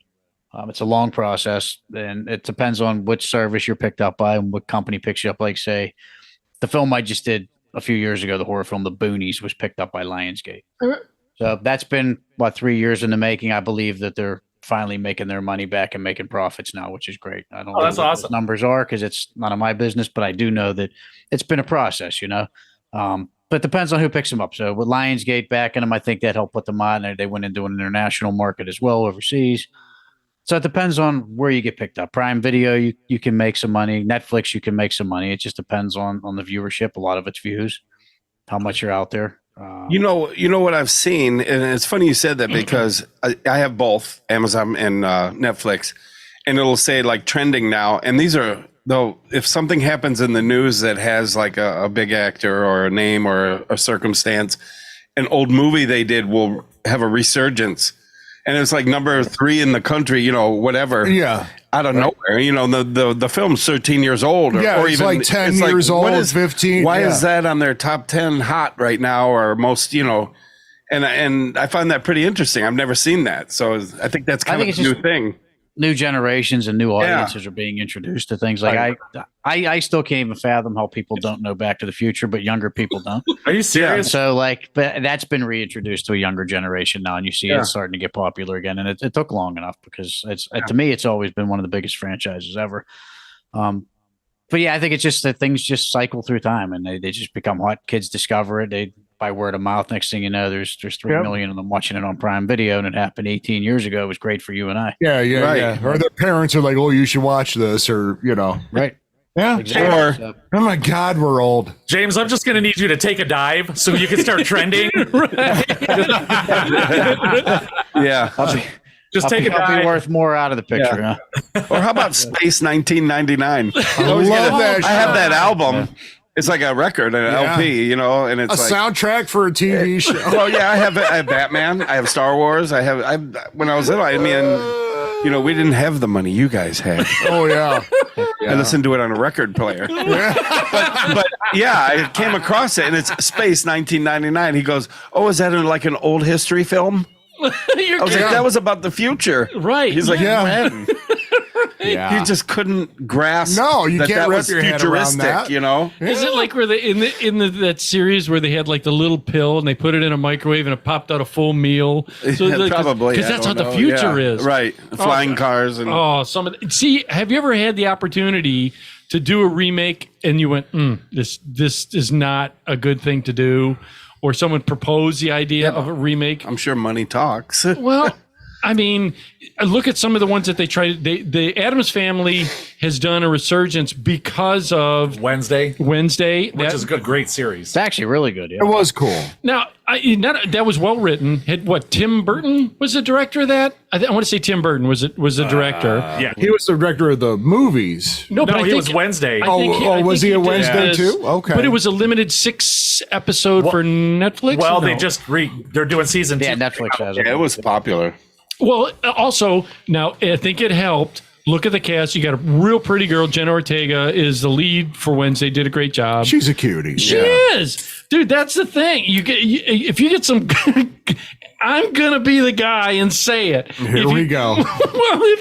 It's a long process, and it depends on which service you're picked up by and what company picks you up. Like, say, the film I just did a few years ago, the horror film The Boonies, was picked up by Lionsgate. So that's been 3 years in the making. I believe that they're finally making their money back and making profits now, which is great. I don't know that's what awesome. those numbers are because it's none of my business, but I do know that it's been a process, but it depends on who picks them up. So with Lionsgate backing them, I think that helped put them on. They went into an international market as well overseas. So it depends on where you get picked up. Prime Video, you can make some money. Netflix, you can make some money. It just depends on the viewership. A lot of it's views, how much you're out there. You know what I've seen, and it's funny you said that because I have both Amazon and Netflix, and it'll say like trending now. And these are, though, if something happens in the news that has like a big actor or a name or a circumstance, an old movie they did will have a resurgence. and it's like number 3 in the country, you know, whatever. Yeah. Out of nowhere, you know, the film's 13 years old, or, Yeah, or it's even like 10 it's years what old, 15, Why yeah. is that on their top 10 hot right now, or most, you know? And I find that pretty interesting. I've never seen that, so I think that's kind of a new thing. New generations and new audiences are being introduced to things like I still can't even fathom how people don't know Back to the Future, but younger people don't. Are you serious? So like, but that's been reintroduced to a younger generation now, and you see it starting to get popular again. And it took long enough because to me, it's always been one of the biggest franchises ever. But yeah, I think it's just that things just cycle through time, and they just become hot. Kids discover it. They by word of mouth. Next thing you know, there's 3 million of them watching it on Prime Video, and it happened 18 years ago. It was great for you and I. Yeah, yeah. Or their parents are like, "Oh, you should watch this," or you know, right? Yeah. Exactly. Or, oh my God, we're old. James, I'm just going to need you to take a dive so you can start trending. Yeah. Just take a I'll dive. be worth more out of the picture. Yeah. Huh? Or how about Space 1999? I love that. I have that album. It's like a record, an LP, you know, and it's a like soundtrack for a TV show. Well, yeah, I have Batman. I have Star Wars. When I was little, I mean, you know, we didn't have the money you guys had. Oh yeah. I listened to it on a record player. but yeah, I came across it, and it's Space 1999. He goes, "Oh, is that like an old history film?" I was like, "That was about the future." Right. He's like, Yeah. You just couldn't grasp. No, you can't that wrap was your head around futuristic, that. you know. Is it like where they in that series where they had like the little pill and they put it in a microwave and it popped out a full meal? So Yeah, probably, because I that's how don't the know. future Yeah, is, right? Flying cars and see, have you ever had the opportunity to do a remake and you went, this is not a good thing to do, or someone proposed the idea of a remake? I'm sure money talks. Well, I mean, look at some of the ones that they tried. The Addams Family has done a resurgence because of Wednesday, which is a great series. It's actually really good. Yeah. It was cool. Now, that was well written. Tim Burton was the director of that? I want to say Tim Burton was the director. Yeah. He was the director of the movies. No, but I he think, was Wednesday. I think was he a did Wednesday this, too? Okay. But it was a limited 6 episode for Netflix. Well, or no? they just they're doing season 2. Yeah, Netflix has it. Yeah, it was popular. Well, also, now I think it helped. Look at the cast. You got a real pretty girl. Jenna Ortega is the lead for Wednesday. Did a great job. She's a cutie. She is, dude. That's the thing. If you get some, I'm gonna be the guy and say it. Here we go.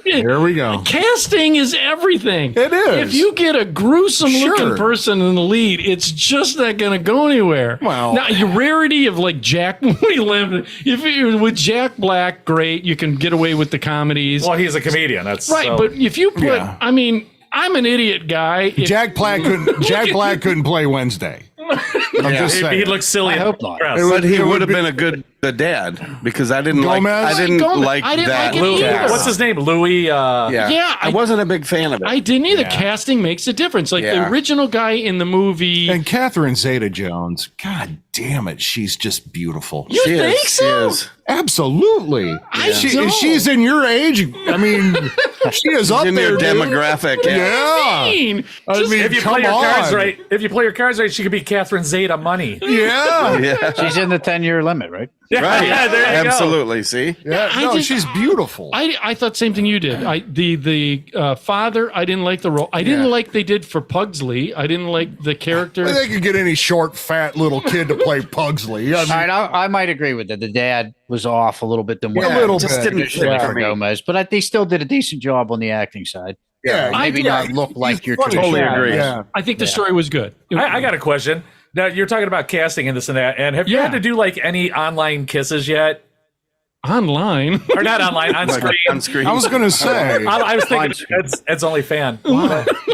Here we go. Casting is everything. It is. If you get a gruesome looking Sure. person in the lead, it's just not gonna go anywhere. Well- now your rarity of like Jack, if you're with Jack Black, great. You can get away with the comedies. Well, he's a comedian. That's Right, but if you put, Yeah. I mean, I'm an idiot guy. Jack Black couldn't play Wednesday. I'm just he saying. looks silly. I hope not. But he it would would have be- been a good dad because I didn't Gomez? like Gomez. like I didn't that. like it either. What's his name? Louis. Yeah, Yeah, I wasn't a big fan of it. I didn't either. Casting makes a difference. Like the Yeah. original guy in the movie. And Catherine Zeta-Jones, God damn it, she's just beautiful. You She think is, so? She is. Absolutely. I don't. If she's in your age, I mean, she is up In there, your dude. demographic. Yeah. I mean, I mean, If you come play your cards on. right, she could be Catherine Zeta Money. Yeah. Yeah. She's in the 10-year limit, right? Right. Yeah, there you go. Absolutely. See? Yeah. I No, just- she's beautiful. I thought same thing you did. The father, I didn't like the role. I didn't like they did for Pugsley. I didn't like the character. They could get any short, fat little kid to play Pugsley. I mean, All right, I might agree with that. The dad was off a little bit than what a little just bit. didn't traditionally fit for for me. Gomez, but they still did a decent job on the acting side. yeah. Maybe yeah, not look like your funny. traditional. Totally agree. Yeah. I think the story was good. I got a question. Now you're talking about casting and this and that, and have you Yeah. had to do like any online kisses yet, Online. or not online on Like screen? on screen. I was going to say, I was thinking it's only fan.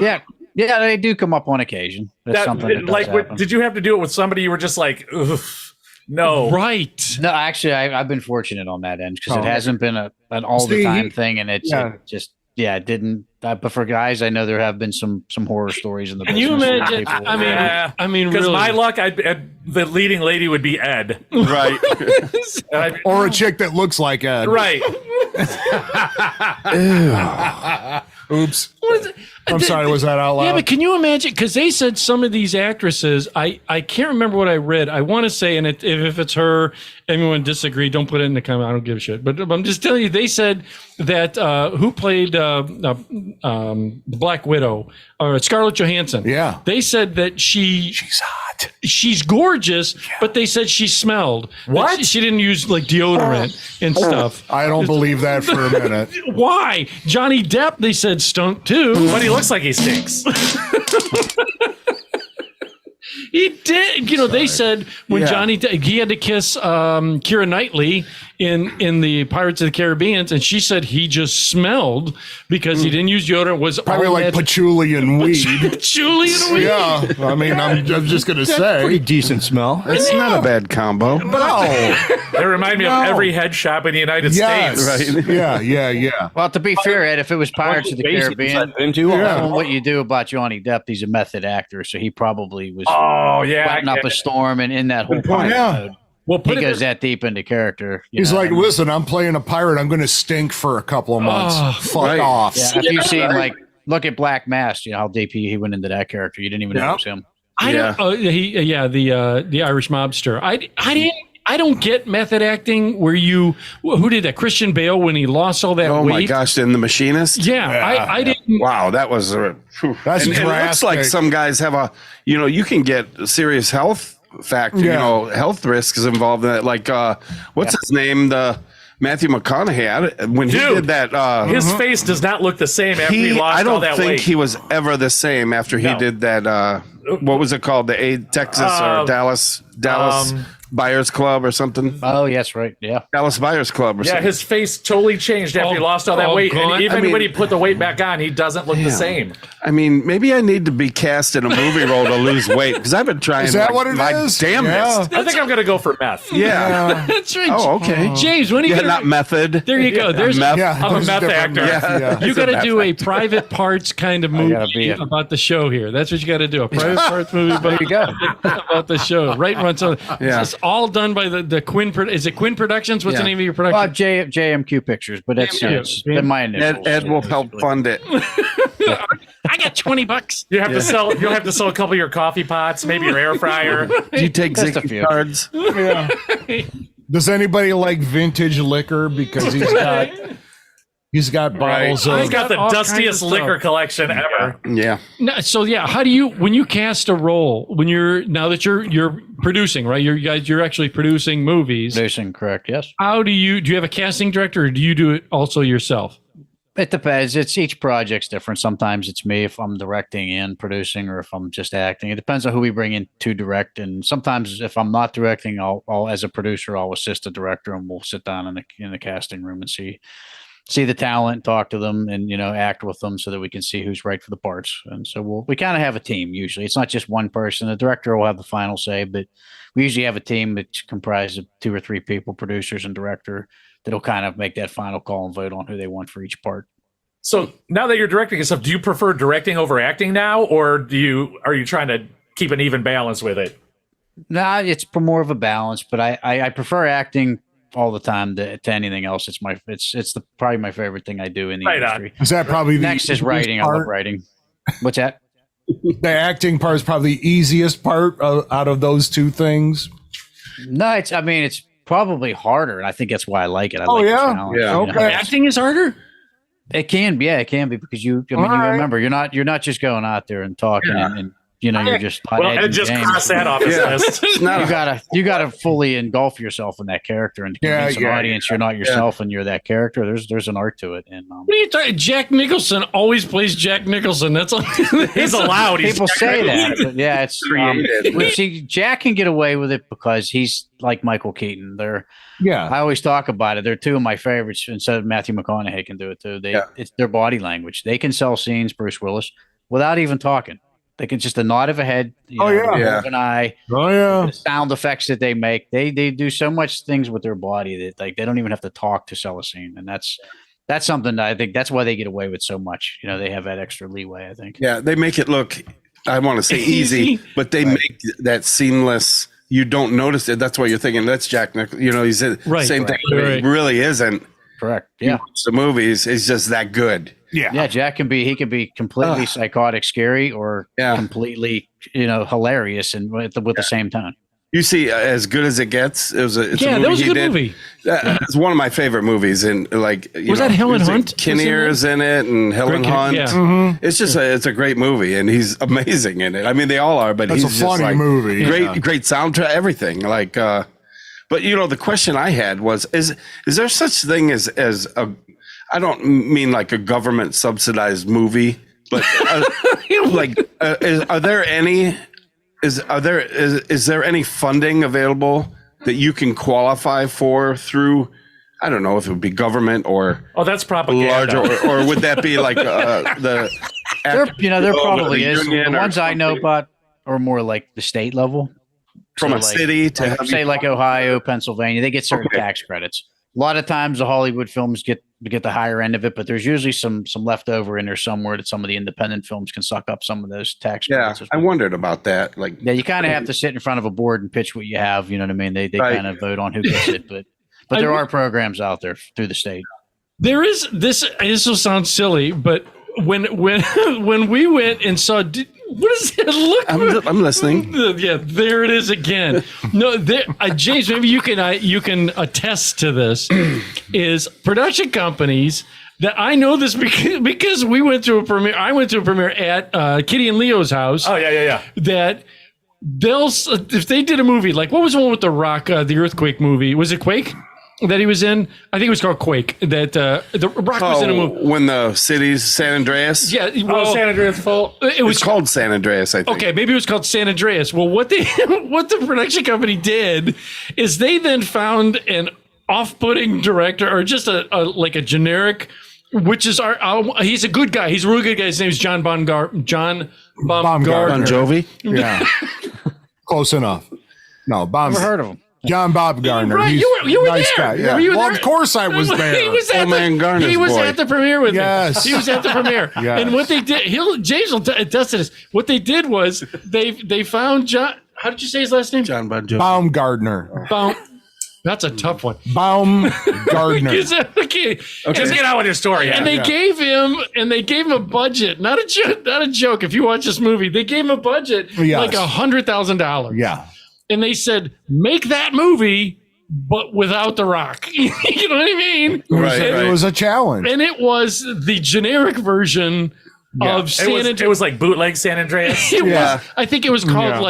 Yeah, they do come up on occasion. That's something that does like, happen. did you have to do it with somebody you were just like, oof, no, Right. No, actually, I've been fortunate on that end because Oh. it hasn't been an all the See, time thing, and it's yeah. it just it didn't. But for guys, I know there have been some horror stories in the Can you business where imagine? people- I mean, because really. my luck, the leading lady would be Ed, Right. or a chick that looks like Ed. right? Oops. What is it? I'm sorry, was that out loud? Yeah, but can you imagine? Because they said some of these actresses, I can't remember what I read. I want to say, and if it's her, anyone disagree, don't put it in the comment. I don't give a shit. But I'm just telling you, they said that who played the Black Widow, or Scarlett Johansson. Yeah. They said that she's hot. She's gorgeous, but they said she smelled. What? She didn't use like deodorant and stuff. I don't believe that for a minute. Why? Johnny Depp, they said, stunk too. But he looks like he stinks. He did. You know, they said when Johnny he had to kiss Keira Knightley in the Pirates of the Caribbean, and she said he just smelled because he didn't use deodorant. Was Probably all like that- patchouli and weed. patchouli and weed. Yeah, I mean, I'm just gonna say. Pretty decent smell. It's not a bad combo. No. They remind me of every head shop in the United Yes. States. Right. Yeah. Well, to be fair, Ed, if it was Pirates of the Caribbean, Yeah. what you do about Johnny Depp, he's a method actor, so he probably was Oh, yeah. fighting up a storm and in that whole pirate Yeah. mode. Well, He put goes it. that deep into character. you He's know, like, and- listen, I'm playing a pirate. I'm going to stink for a couple of months. Fuck right. off. Yeah, if you've seen look at Black Mass, you know how deep he went into that character. You didn't even know it was him. I don't. The Irish mobster. I don't get method acting where who did that? Christian Bale when he lost all that Oh weight. my gosh! In The Machinist. Yeah, I didn't. Wow, that was That's and it looks drastic. like some guys have you can get serious health health risks involved in that. Like, what's his name? The Matthew McConaughey. When he Dude, did that, His face does not look the same after he lost I all don't that think weight. he was ever the same after he No. did that. What was it called? The Texas or Dallas Buyers Club or something? Oh, yes, right. Yeah. Dallas Buyers Club or Yeah, something. his face totally changed after he lost all that oh, weight. God. And even I mean- when he put the weight back on, he doesn't look the same. I mean, maybe I need to be cast in a movie role to lose weight because I've been trying. Is that like, what it my is? damnedest. I think I'm going to go for meth. Yeah. That's right. Oh, okay. James, when are you Yeah, gonna? not method. There you go. There's Meth. Yeah, I'm a there's meth different actor. meth, yeah. you got to do a private parts kind of movie gotta be a- about the show here. That's what you got to do. A private parts movie about, about the show. Right, run. So Yeah. it's all done by the Quinn. Is it Quinn Productions? What's the Yeah. name of your Well, production? JMQ Pictures, but that's JMQ. it's been my initials. Ed will help fund it. I got $20. You have to sell. You'll have to sell a couple of your coffee pots, maybe your air fryer. Do you take Just a Ziggy few. cards? Does anybody like vintage liquor? Because he's got bottles He's of. got the all kinds dustiest of liquor stuff. collection ever. Yeah. No, so yeah, how do you when you cast a role now that you're producing, right? You're actually producing movies. Producing, correct? Yes. How do you have a casting director, or do you do it also yourself? It depends. It's each project's different. Sometimes it's me if I'm directing and producing, or if I'm just acting. It depends on who we bring in to direct. And sometimes if I'm not directing, I'll as a producer, I'll assist the director, and we'll sit down in the casting room and see the talent, talk to them, and act with them so that we can see who's right for the parts. And so we kind of have a team. Usually, it's not just one person. The director will have the final say, but we usually have a team that's comprised of 2 or 3 people, producers and director, that'll kind of make that final call and vote on who they want for each part. So now that you're directing and stuff, do you prefer directing over acting now, or are you trying to keep an even balance with it? Nah, it's more of a balance, but I prefer acting all the time to anything else. It's probably my favorite thing I do in the Right on. industry. Is that probably the Next is easiest writing. I love part? writing. What's that? The acting part is probably the easiest part out of those two things. No, it's probably harder, and I think that's why I like it. I Oh, like the yeah? challenge, Yeah. you know? Okay. Acting is harder. It can be, because you All right. remember you're not just going out there and talking and you're just not Well, Ed and and just James. cross that off his Yeah. list. It's not You gotta fully engulf yourself in that character and Yeah, convince an yeah, audience you're not yourself and you're that character. There's an art to it, and What are you talking? Jack Nicholson always plays Jack Nicholson. That's all. He's allowed. He's people say that, but yeah, it's Created. well, see, Jack can get away with it because he's like Michael Keaton. Yeah. I always talk about it. They're 2 of my favorites, and so Matthew McConaughey can do it too. It's their body language. They can sell scenes, Bruce Willis, without even talking. They can just a nod of a head, Oh, yeah. Yeah. an eye, Oh, yeah. the sound effects that they make. They do so much things with their body that they don't even have to talk to sell a scene, and that's something that I think that's why they get away with so much. They have that extra leeway. I think. Yeah, they make it look, I want to say easy, but they make that seamless. You don't notice it. That's why you're thinking that's Jack Nicholson. He's the Right, same right, thing. But right. it really isn't. Correct. Yeah. The movies is just that good. Yeah. Jack can be completely psychotic, scary, or completely, hilarious, and with the same time. You see, As Good as It Gets. It's a movie that was a he good did. movie. It's one of my favorite movies, and Was that Helen Hunt? Kinnear's in it, and Helen Hunt. Yeah. It's just it's a great movie, and he's amazing in it. I mean, they all are, but It's he's a just funny movie. Great soundtrack, everything. Like, but the question I had was, is there such thing as a? I don't mean like a government subsidized movie, but are there any? Is there any funding available that you can qualify for through? I don't know if it would be government or that's propaganda. larger, or would that be like the? There probably is. union The or ones I know something? about are more like the state level. From So a city to have say you- like Ohio, Pennsylvania, they get certain Okay. tax credits. A lot of times the Hollywood films get the higher end of it, but there's usually some leftover in there somewhere that some of the independent films can suck up some of those tax Yeah, credits. as I well. wondered about that. Like, Yeah, you kind of have to sit in front of a board and pitch what you have. You know what I mean? They Right. kind of vote on who gets it, but there are programs out there through the state. There is this. This will sound silly, but when we went and saw, what is it? Look, I'm listening. Yeah, there it is again. No, James, maybe you can attest to this. Is production companies that I know this because we went to a premiere. I went to a premiere at Kitty and Leo's house. Oh yeah. That if they did a movie like, what was the one with the Rock, the earthquake movie? Was it Quake that he was in? I think it was called Quake. That the Rock was in a movie. When the city's San Andreas. Yeah, well, San Andreas Fault. It was It's called San Andreas, I think. okay. Maybe it was called San Andreas. Well, what the production company did is they then found an off-putting director, or just a generic, which is he's a good guy. He's a really good guy. His name is John Baumgartner. Bon Jovi. Yeah. Close enough. No, Never heard of them. John Bob Garner. Right, He's you were nice there. guy. Yeah. Were you Well, there? of course I was there. He was at Old man Garner's He was boy. at the premiere with Yes. me. He was at the premiere. Yes. And what they did, James will attest to this. What they did was they found John. How did you say his last name? John Bon Jovi. Baumgartner. That's a tough one. Baumgartner. Okay. Just get out with your story. And they gave him a budget, not a joke. If you watch this movie, they gave him a budget Yes. like $100,000. Yeah. And they said, make that movie, but without The Rock. You know what I mean? Right, It was a challenge. And it was the generic version of San Andreas. It was like bootleg San Andreas. Yeah. I think it was called Yeah.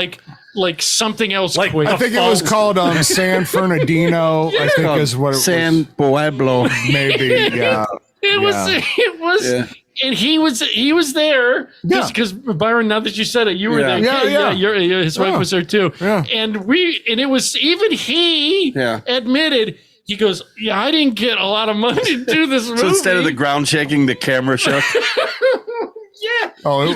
like something else. Like quick. I think it was called San Fernandino. I think is what it San Pueblo. was. Maybe. Yeah. It was. Yeah. And he was there Yeah. because Byron. Now that you said it, you were Yeah. there. Yeah. His wife Yeah. was there too. Yeah. And it was even he Yeah. admitted. He goes, yeah, I didn't get a lot of money to do this movie. So instead of the ground shaking, the camera shook. yeah, Oh, he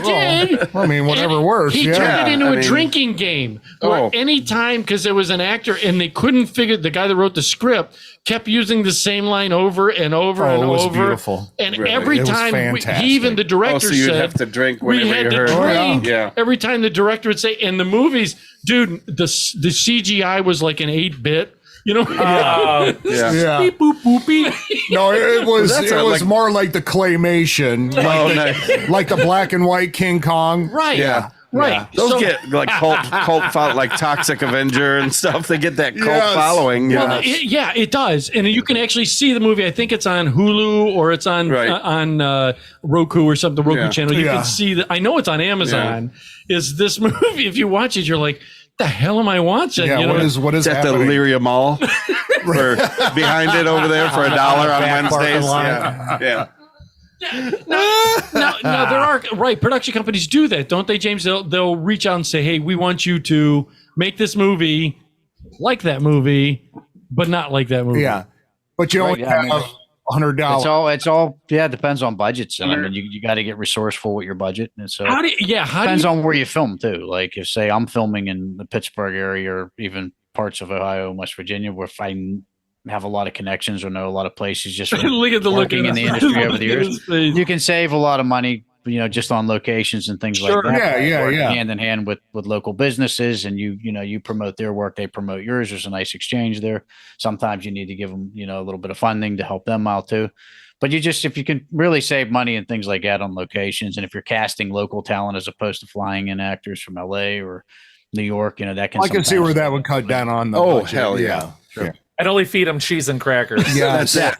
did. I mean, whatever And works. He Yeah. turned it into I a mean- drinking game where Oh. any time, because there was an actor and they couldn't figure, the guy that wrote the script kept using the same line over and over Oh, and it was over. beautiful. And Really? every It was time, fantastic. even the director Oh, so you'd said, have to drink we whenever had you to heard. drink Yeah. every time the director would say, in the movies, dude, the CGI was like an 8-bit. You know, Yeah. Yeah. beep, boop, boop, beep. No, it was That's like, more like the claymation, Oh, like, nice. like the black and white King Kong. Right. Yeah. Right. Those So- get like cult like Toxic Avenger and stuff. They get that cult Yes. following. Well, it does, and you can actually see the movie. I think it's on Hulu or it's on Right. Roku or something. The Roku Yeah. channel. You Yeah. can see that. I know it's on Amazon. Is this movie? If you watch it, you're like, the hell am I watching? Yeah, You know? what is It's at the happening? Lyria Mall. For behind it over there for $1 on Back parking Wednesdays. lot. Yeah. No, there are right. Production companies do that, don't they, James? They'll reach out and say, "Hey, we want you to make this movie like that movie, but not like that movie." Yeah, but you only Right, yeah, I mean, have $100. It's all it depends on budgets. I mean, you got to get resourceful with your budget. And so How do you, depends on where you film too. Like if say I'm filming in the Pittsburgh area or even parts of Ohio, West Virginia, where if I have a lot of connections or know a lot of places just from look at the look working in the industry over the years, you can save a lot of money just on locations and things Sure. like that. Yeah, Work yeah. hand in hand with local businesses, and you promote their work, they promote yours. There's a nice exchange there. Sometimes you need to give them, a little bit of funding to help them out too. But if you can really save money and things like that on locations, and if you're casting local talent as opposed to flying in actors from LA or New York, that can. I can see where that would cut down on the. Oh, budget. hell yeah. Sure. I'd only feed them cheese and crackers. Yeah, That's it.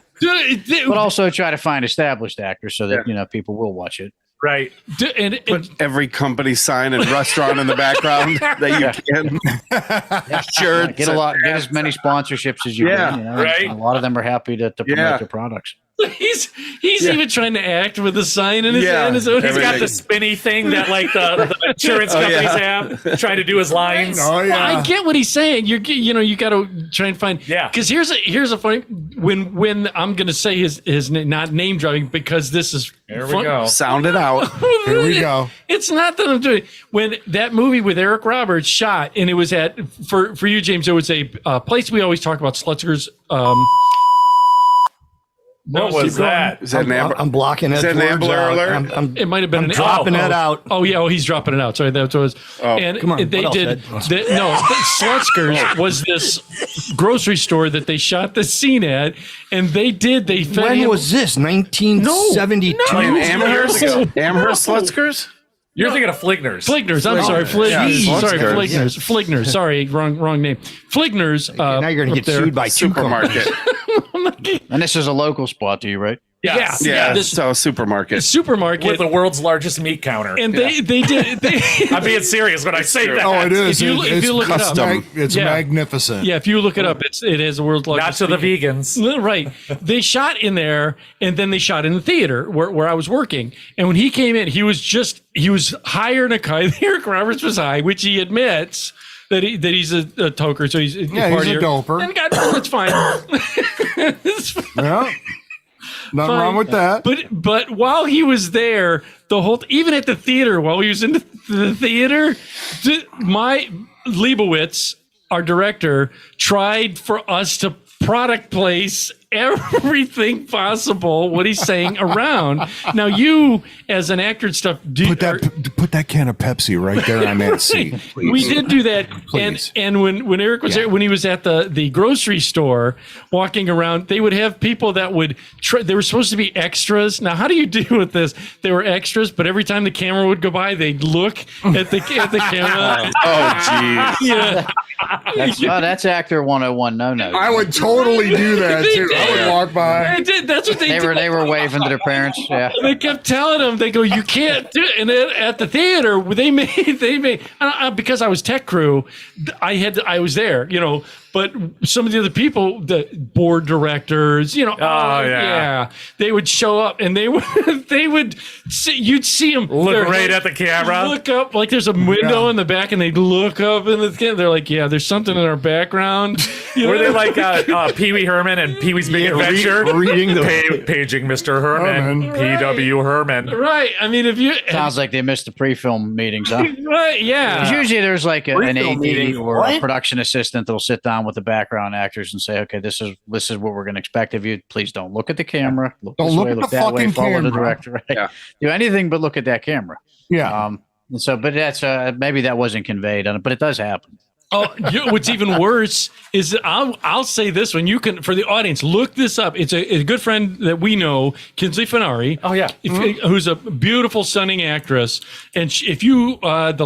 But also try to find established actors so that people will watch it. Right. Put every company sign and restaurant in the background that you can. Sure. Get as many sponsorships as you can. right. A lot of them are happy to promote their products. He's even trying to act with a sign in his hand. He's got the spinny thing that like the insurance companies have, trying to do his lines. Oh yeah. Well, I get what he's saying. You got to try and find. Yeah. Because here's a funny when I'm going to say his not name dropping because this is There we go. Sound it out. Here we go. It's not that I'm doing when that movie with Eric Roberts shot, and it was at for you, James. It was a place we always talk about, Slutzer's. What was that? Is that an Amber? I'm blocking it. Is that an Ambler alert? It might have been I'm dropping it out. Oh yeah, he's dropping it out. Sorry, that's what it was. And come on, they what did. else, Slutzer's was this grocery store that they shot the scene at, and they fed When him- was this? 1972. Amherst Slutzkers? You're thinking of Fligner's. Fligner's. I'm sorry, Fligner's. Yeah, Sorry, Slutzkers. Fligner's. Fligner's. Sorry, wrong name. Fligner's. Now you're going to get sued by two Supermarket. And this is a local spot to you, right? Yes. Yeah, this so supermarket. supermarket. With the world's largest meat counter. and they did. I'm being serious when I say that. Oh, it is. If you It's look it up. custom. It's Yeah. magnificent. Yeah, if you look it up, it is the world's Not largest. to the meat- vegans. Right. They shot in there, and then they shot in the theater where I was working. And when he came in, he was higher than a kite. Eric Roberts was high, which he admits that he's a toker. So he's Yeah, he's a partier. doper. And God, that's fine. It's fine. Yeah. Nothing Fine. wrong with that. But while he was there, even at the theater, while he was in the theater, my Leibowitz, our director, tried for us to product place everything possible what he's saying around. Now you as an actor and stuff Put that can of Pepsi right there on that seat. we did do that. Please. And when Eric was there, when he was at the grocery store walking around, they would have people that would they were supposed to be extras. Now how do you deal with this? They were extras, but every time the camera would go by, they'd look at the camera. Oh, geez. Yeah. That's actor 101. No. I would totally do that They too. I did. would walk by. They did. That's what they did. They were waving to their parents. Yeah. They kept telling them, they go, you can't do it. And then at the theater, they made because I was tech crew, I was there, but some of the other people, the board directors, yeah. they would show up and you'd see them Look right at the camera. look up, like there's a window in the back, and they'd look up in the camera. They're like, yeah, there's something in our background. Were they like Pee Wee Herman and Pee Wee's Big Adventure? reading the Paging Mr. Herman. Herman. P.W. Herman. Right. I mean, if you Sounds like they missed the pre-film meetings, huh? right, yeah. 'Cause usually there's like an Pre-film AD meeting. or a What? production assistant that'll sit down with the background actors and say, okay, this is what we're going to expect of you. Please don't look at the camera. Look Don't this look way, at look the that way, fucking follow the camera. director. Right? Yeah. Do anything but look at that camera. Yeah. And so, but that's maybe that wasn't conveyed on it, but it does happen. Oh, what's even worse is that I'll say this one. You can, for the audience, look this up. It's a good friend that we know, Kinsley Finari. Oh, yeah. Who's a beautiful, stunning actress. And if you, I think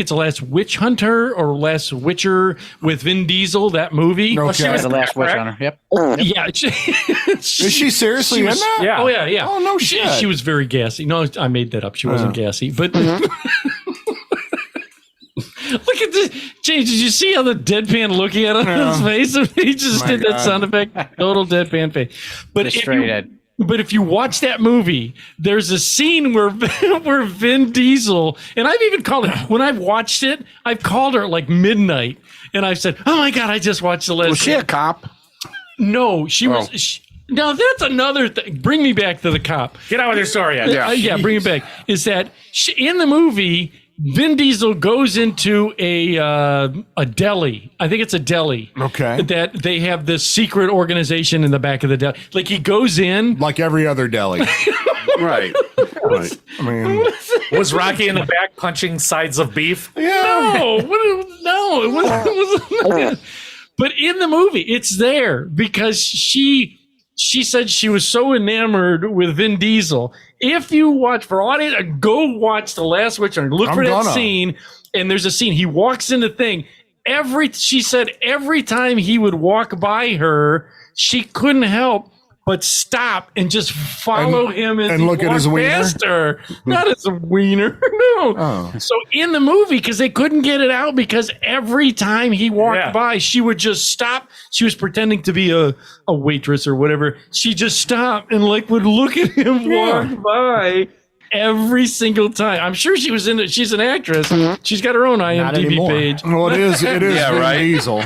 it's the last Witch Hunter or Last Witcher with Vin Diesel, that movie. No, she was The last witch correct? hunter. Yep. Yeah. Is she seriously in that? Yeah. Oh, yeah, yeah. Oh, no shit. She was very gassy. No, I made that up. She wasn't gassy. But look at this. James, did you see how the deadpan looking at his face? He just My did that God. sound effect. Total deadpan face. But Just if straight you, Ed. but if you watch that movie, there's a scene where where Vin Diesel, and I've even called it, when I've watched it, I've called her at like midnight. And I've said, oh my God, I just watched the last. Was she a cop? No, she was. Now that's another thing. Bring me back to the cop. Get out with your story, Ed. Yeah. Bring it back. Is that in the movie? Vin Diesel goes into a deli. I think it's a deli. Okay. That they have this secret organization in the back of the deli. Like he goes in like every other deli. Right. Right. I mean, Was Rocky in the back punching sides of beef? No, it wasn't. But in the movie, it's there because she said she was so enamored with Vin Diesel. If you watch for audience, go watch The Last Witch and look for that scene. And there's a scene. He walks in the thing. She said every time he would walk by her, she couldn't help but stop and just follow him as and he look at walked his wiener? past her. Not as a wiener, no. Oh. So in the movie, because they couldn't get it out, because every time he walked by, she would just stop. She was pretending to be a waitress or whatever. She just stopped and like would look at him walk by every single time. I'm sure she was in it. She's an actress. She's got her own IMDb page. Well, it is Yeah, Vin right. Diesel,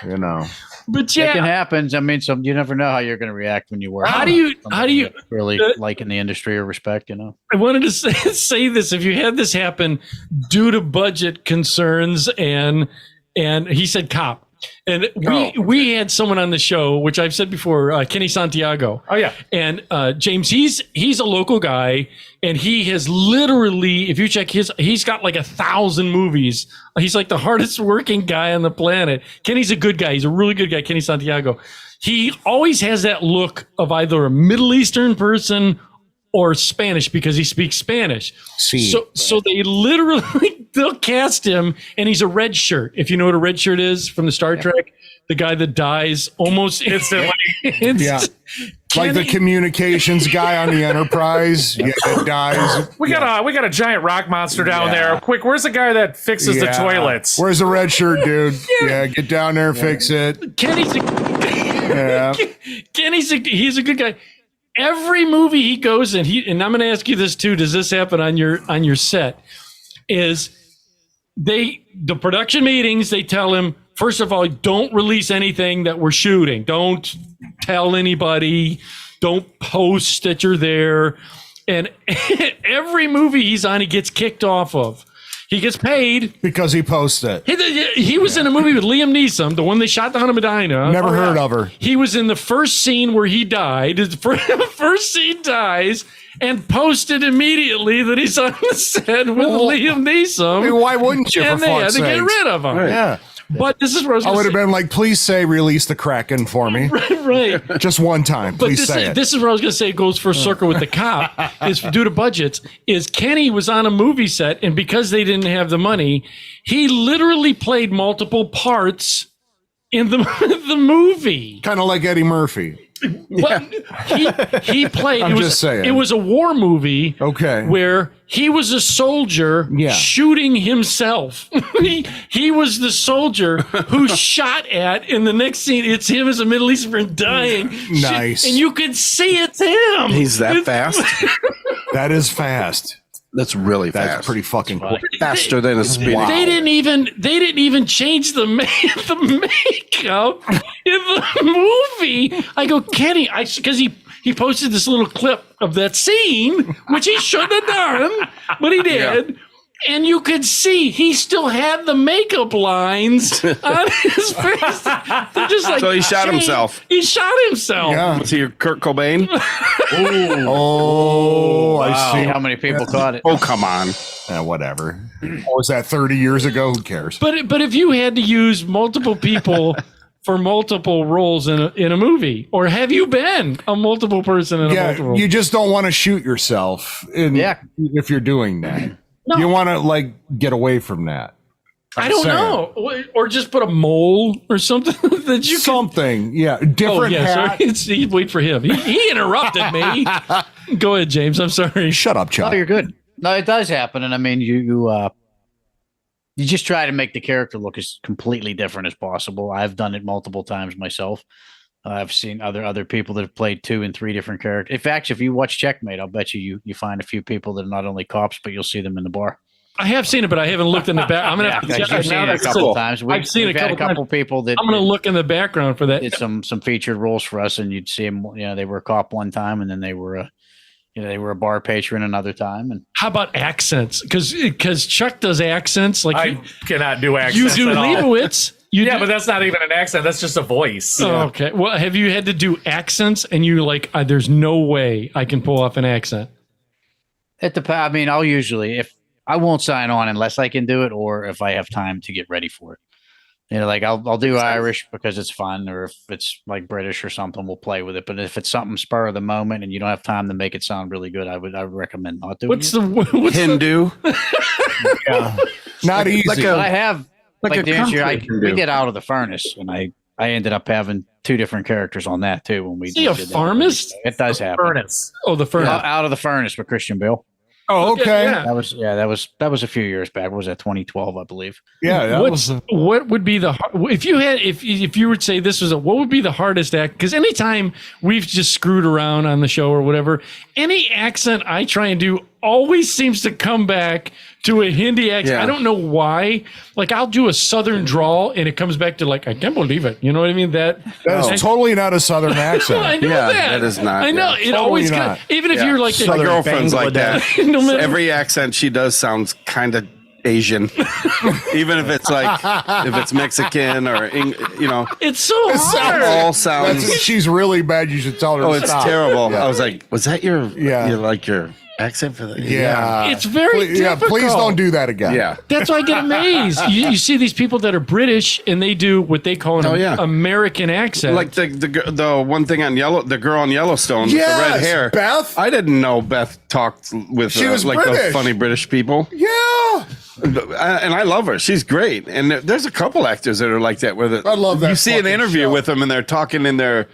you know. But It can happen. I mean, you never know how you're going to react when you work. How on do you something really like in the industry or respect? You know, I wanted to say this. If you had this happen due to budget concerns and he said cop. And we had someone on the show, which I've said before, Kenny Santiago. Oh yeah. And James, he's a local guy, and he has literally, if you check he's got like 1,000 movies. He's like the hardest working guy on the planet. Kenny's a good guy. He's a really good guy, Kenny Santiago. He always has that look of either a Middle Eastern person or Spanish because he speaks Spanish. So they literally, they'll cast him and he's a red shirt. If you know what a red shirt is from the Star Trek, the guy that dies almost instantly. Yeah. Like the communications guy on the Enterprise. Yeah, that dies. We got a giant rock monster down there. Quick, where's the guy that fixes the toilets? Where's the red shirt dude? Yeah, get down there, fix it. Kenny's he's a good guy. Every movie he goes in, and I'm going to ask you this too. Does this happen on your set? Is the production meetings? They tell him, first of all, don't release anything that we're shooting. Don't tell anybody. Don't post that you're there. And every movie he's on, he gets kicked off of. He gets paid because he posted. He was in a movie with Liam Neeson, the one they shot down in Medina. Never heard of her. He was in the first scene where he died. His first scene dies and posted immediately that he's on the set with Liam Neeson. I mean, why wouldn't you? And for they had fuck's to get sakes? rid of him. Right. Yeah. But this is what I was I going would to have say. been like, please say release the Kraken for me. Right. Just one time. But Please say it. this is what I was going to say. It goes for a circle with the cop. Is due to budgets. Is Kenny was on a movie set, and because they didn't have the money, he literally played multiple parts in the movie. Kind of like Eddie Murphy. But he played. I'm just saying. It was a war movie. Okay. Where he was a soldier shooting himself. he was the soldier who shot at. In the next scene, it's him as a Middle Eastern dying. Nice. And you could see it's him. He's that fast. That is fast. That's really fast. That's pretty fucking quick. Faster than a speed. They didn't even change the makeup in the movie. I go, Kenny, because he posted this little clip of that scene, which he shouldn't have done, but he did. Yeah. And you could see he still had the makeup lines on his face. They're just like, so he shot himself. He shot himself. Yeah. Was he Kurt Cobain? I see. How many people caught it? Oh, come on. Whatever. What was that 30 years ago? Who cares? But if you had to use multiple people for multiple roles in a movie, or have you been a multiple person in a multiple? You just don't want to shoot yourself if you're doing that. No. You want to like get away from that. I don't know, or just put a mole or something that you different hat. Sorry. Wait for him. He interrupted me. Go ahead, James. I'm sorry. Shut up, Chuck. No, you're good. No, it does happen, and I mean, you just try to make the character look as completely different as possible. I've done it multiple times myself. I've seen other people that have played 2 and 3 different characters. In fact, if you watch Checkmate, I'll bet you find a few people that are not only cops, but you'll see them in the bar. I have seen it, but I haven't looked in the back. I'm gonna have to check I've seen it a couple times. I've seen a couple people that I'm gonna look in the background for that. Did some featured roles for us, and you'd see them. You know, they were a cop one time, and then they were they were a bar patron another time. And how about accents? Because Chuck does accents. Like I cannot do accents. You do at all. Leibowitz. But that's not even an accent. That's just a voice. Oh, okay. Well, have you had to do accents and you like, there's no way I can pull off an accent? It depends. I mean, I'll usually, if I won't sign on unless I can do it or if I have time to get ready for it. Like I'll do Irish because it's fun, or if it's like British or something, we'll play with it. But if it's something spur of the moment and you don't have time to make it sound really good, I would recommend not doing what's it. What's Hindu? Yeah. Not easy. But I have like like a the answer. comfort We Hindu. did Out of the Furnace, and I ended up having 2 different characters on that too when we Is he a did that. pharmacist? It does happen. Furnace. Oh, the furnace. Out of the Furnace with Christian Bale. Oh, okay. Yeah. That was a few years back. What was that, 2012, I believe? Yeah, that was What would be the if you had if you would say this was what would be the hardest act? Because anytime we've just screwed around on the show or whatever, any accent I try and do always seems to come back to a Hindi accent. Yeah. I don't know why. Like I'll do a Southern drawl and it comes back to like I can't believe it. You know what I mean? That's totally not a Southern accent. I know Yeah, that. that is not, I know yeah. it always Totally comes, not. even if Yeah. you're like My girlfriend's like that. No matter- Every accent she does sounds kind of Asian, even if it's like if it's Mexican or it's so hard. all sounds. She's really bad. You should tell her. Oh, to it's stop. terrible. Yeah. I was like, was that your Yeah. your accent for the Yeah. It's very difficult. Please don't do that again. yeah. That's why I get amazed. You see these people that are British and they do what they call an Oh, yeah. American accent. Like the one thing on the girl on Yellowstone with the Yes, red hair, Beth. I didn't know Beth talked with She was like those British. funny British people. Yeah. And I love her. She's great. And there's a couple actors that are like that. Where I love that You see an fucking interview show. with them, and they're talking in their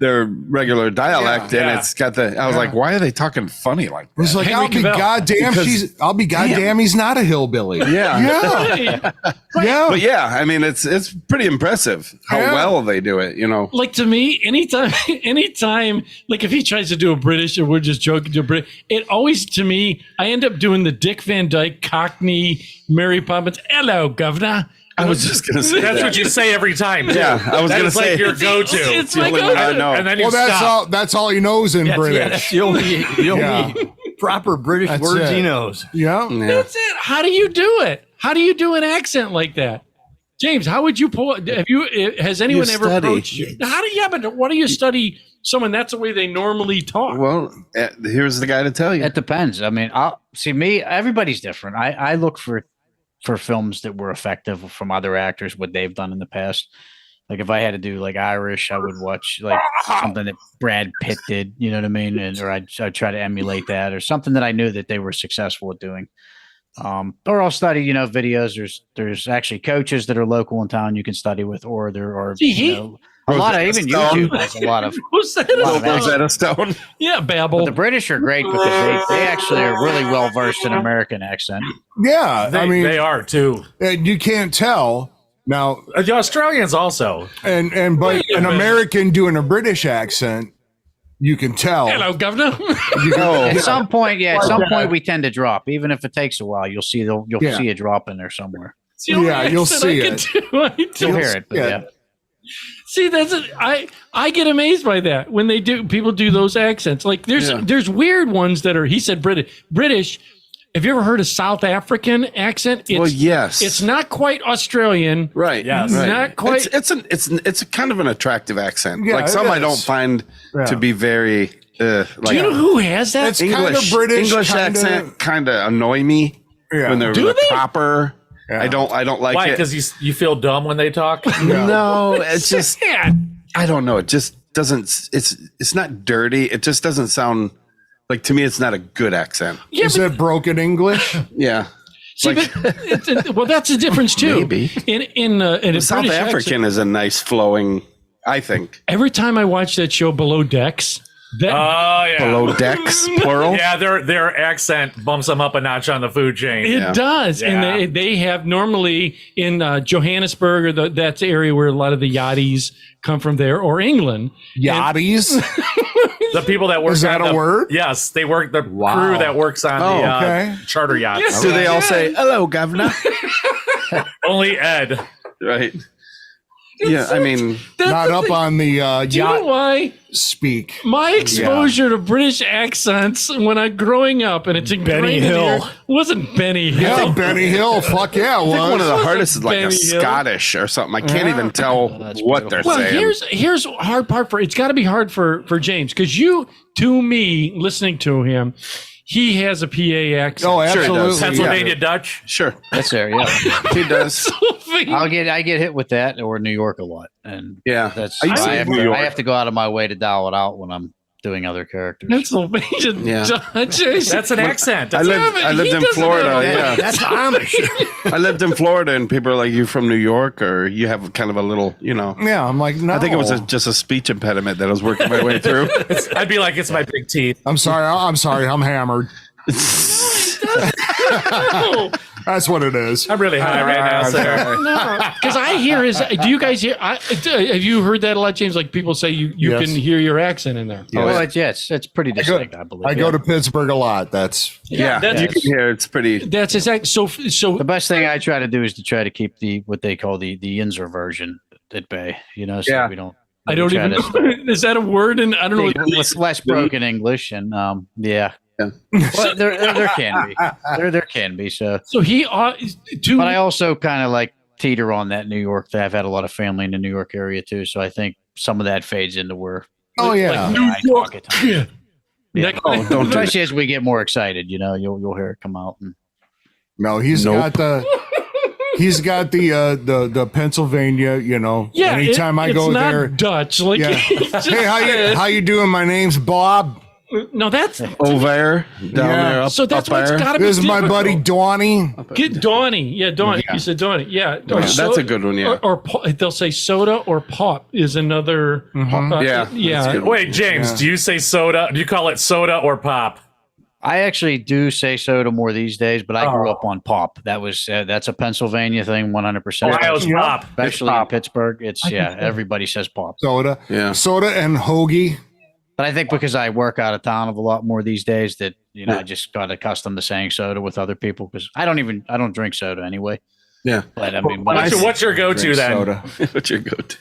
regular dialect, and Yeah. it's got the. I was like, why are they talking funny like that? It's like Henry I'll be Cavill. goddamn. Because- I'll be goddamn. He's not a hillbilly. Yeah. Yeah. Yeah. But yeah, I mean, it's pretty impressive how Yeah. well they do it. like to me, anytime, like if he tries to do a British or we're just joking to a British, it always to me, I end up doing the Dick Van Dyke Cockney Mary Poppins. Hello, governor. I was just gonna say That's that. what you say every time. too. Yeah, I was That gonna is like say your go-to. It's the my only one I go-to. know. And then you Well, stop. that's all he knows in British. That's the only Yeah. proper British That's words it. he knows. Yeah. Yeah. That's it. How do you do it? How do you do an accent like that? James, how would you pull? Has anyone ever study. approached you? But why do you study someone? That's the way they normally talk. Well, here's the guy to tell you. It depends. I mean, I'll see me. Everybody's different. I look for films that were effective from other actors, what they've done in the past. Like if I had to do like Irish, I would watch like something that Brad Pitt did. You know what I mean? Or I'd try to emulate that, or something that I knew that they were successful at doing. Or I'll study, videos. There's actually coaches that are local in town you can study with, or there are a lot of even YouTube has a lot of. Who's that? Rosetta Stone. Yeah, Babel. But the British are great because they actually are really well versed in American accent. Yeah. They, I mean, they are too. and you can't tell now. The Australians also. But an American doing a British accent, you can tell. Hello, governor. At some point, we tend to drop. Even if it takes a while, you'll see see a drop in there somewhere. It's the only Yeah, you'll accent see I can it. do. I do. You'll hear it, but Yeah. yeah. See, that's it. I get amazed by that when people do those accents. Like there's weird ones that are. He said British. Have you ever heard a South African accent? Well, yes. It's not quite Australian. Right. Yes. Right. Not quite. It's a kind of an attractive accent. Yeah, like it some I is. don't find Yeah. to be very. Do you know who has that? It's kind of British, English kinda- accent kind of annoy me Yeah. when they're Do the they? proper. Yeah. I don't like Why? it. Because you feel dumb when they talk. No, it's just Yeah. I don't know. It just doesn't. It's not dirty. It just doesn't sound like to me. It's not a good accent. Yeah, Is but, it broken English? Yeah. see, like- well, that's the difference too. Maybe. In a South British African accent, is a nice flowing. I think every time I watch that show Below Decks, that Oh yeah. below decks plural. Yeah, their accent bumps them up a notch on the food chain. it does, Yeah. and they have normally in Johannesburg or that's the area where a lot of the yachties come from there, or England. Yachties? The people that work Is that on a the, word? Yes, they work the Wow. crew that works on Oh, the okay. charter yachts. Do they all say hello, governor? Only Ed. Right. Yeah, I mean, not up on the Do you know yacht why? speak. My exposure to British accents when I'm growing up, and it's ingrained Benny in Hill. here, wasn't Benny Hill. Yeah, Benny Hill. Fuck yeah, it I think one of was. the hardest is like a Benny Hill. Scottish or something. I can't even tell what they're Well, saying. here's a hard part for it's got to be hard for James because to me listening to him, he has a PA accent. Oh, Sure he absolutely. does. Pennsylvania Dutch. Sure, That's there. Yeah. he does. I get hit with that or New York a lot, and Yeah, that's I used to I live have, in New to, York. I have to go out of my way to dial it out when I'm doing other characters. Pennsylvania Yeah. Dutch. That's an accent. I lived he in doesn't Florida. have Yeah, That's Amish. I lived in Florida, and people are like, "You from New York, or you have kind of a little, you know?" Yeah, I'm like, no. I think it was just a speech impediment that I was working my way through. I'd be like, it's my big teeth. I'm sorry. I'm hammered. That's what it is. I'm really high right now, sir. Because I hear his. Do you guys hear? Have you heard that a lot, James? Like people say you Yes. can hear your accent in there. Well, it's pretty distinct, I believe. I go yeah. to Pittsburgh a lot. That's Yeah, you can hear it's pretty. That's exactly. So The best thing I try to do is to try to keep what they call the Yinzer version at bay. You know, so Yeah. we don't. I don't try even to- know. Is that a word? And I don't know. What with less broken English and yeah. Well, there can be there can be so he but I also kind of like teeter on that New York. I've had a lot of family in the New York area too, so I think some of that fades into where oh yeah. New I York. talk at times. Yeah. Oh, don't do Especially as we get more excited, you know, you'll hear it come out. And No, he's got the the Pennsylvania, you know. Yeah. Anytime I it's go not there. Dutch. Like Yeah. he just Hey, how you doing? My name's Bob. No, that's over down there. so that's what's got to be. This is my difficult. buddy Donnie. Get Donnie. Yeah, Donnie. You said Donnie. Yeah. That's a good one, yeah. Or they'll say soda or pop is another. Yeah, Yeah. that's a good one. Wait, James, do you say soda? Do you call it soda or pop? I actually do say soda more these days, but I grew up on pop. That was that's a Pennsylvania thing, 100%. Ohio's pop. Especially in Pittsburgh, it's everybody says pop. Soda. Yeah. Soda and hoagie. But I think because I work out of town a lot more these days, that I just got accustomed to saying soda with other people because I don't drink soda anyway. Yeah. But I mean, What's your go-to Drink then? soda. What's your go-to?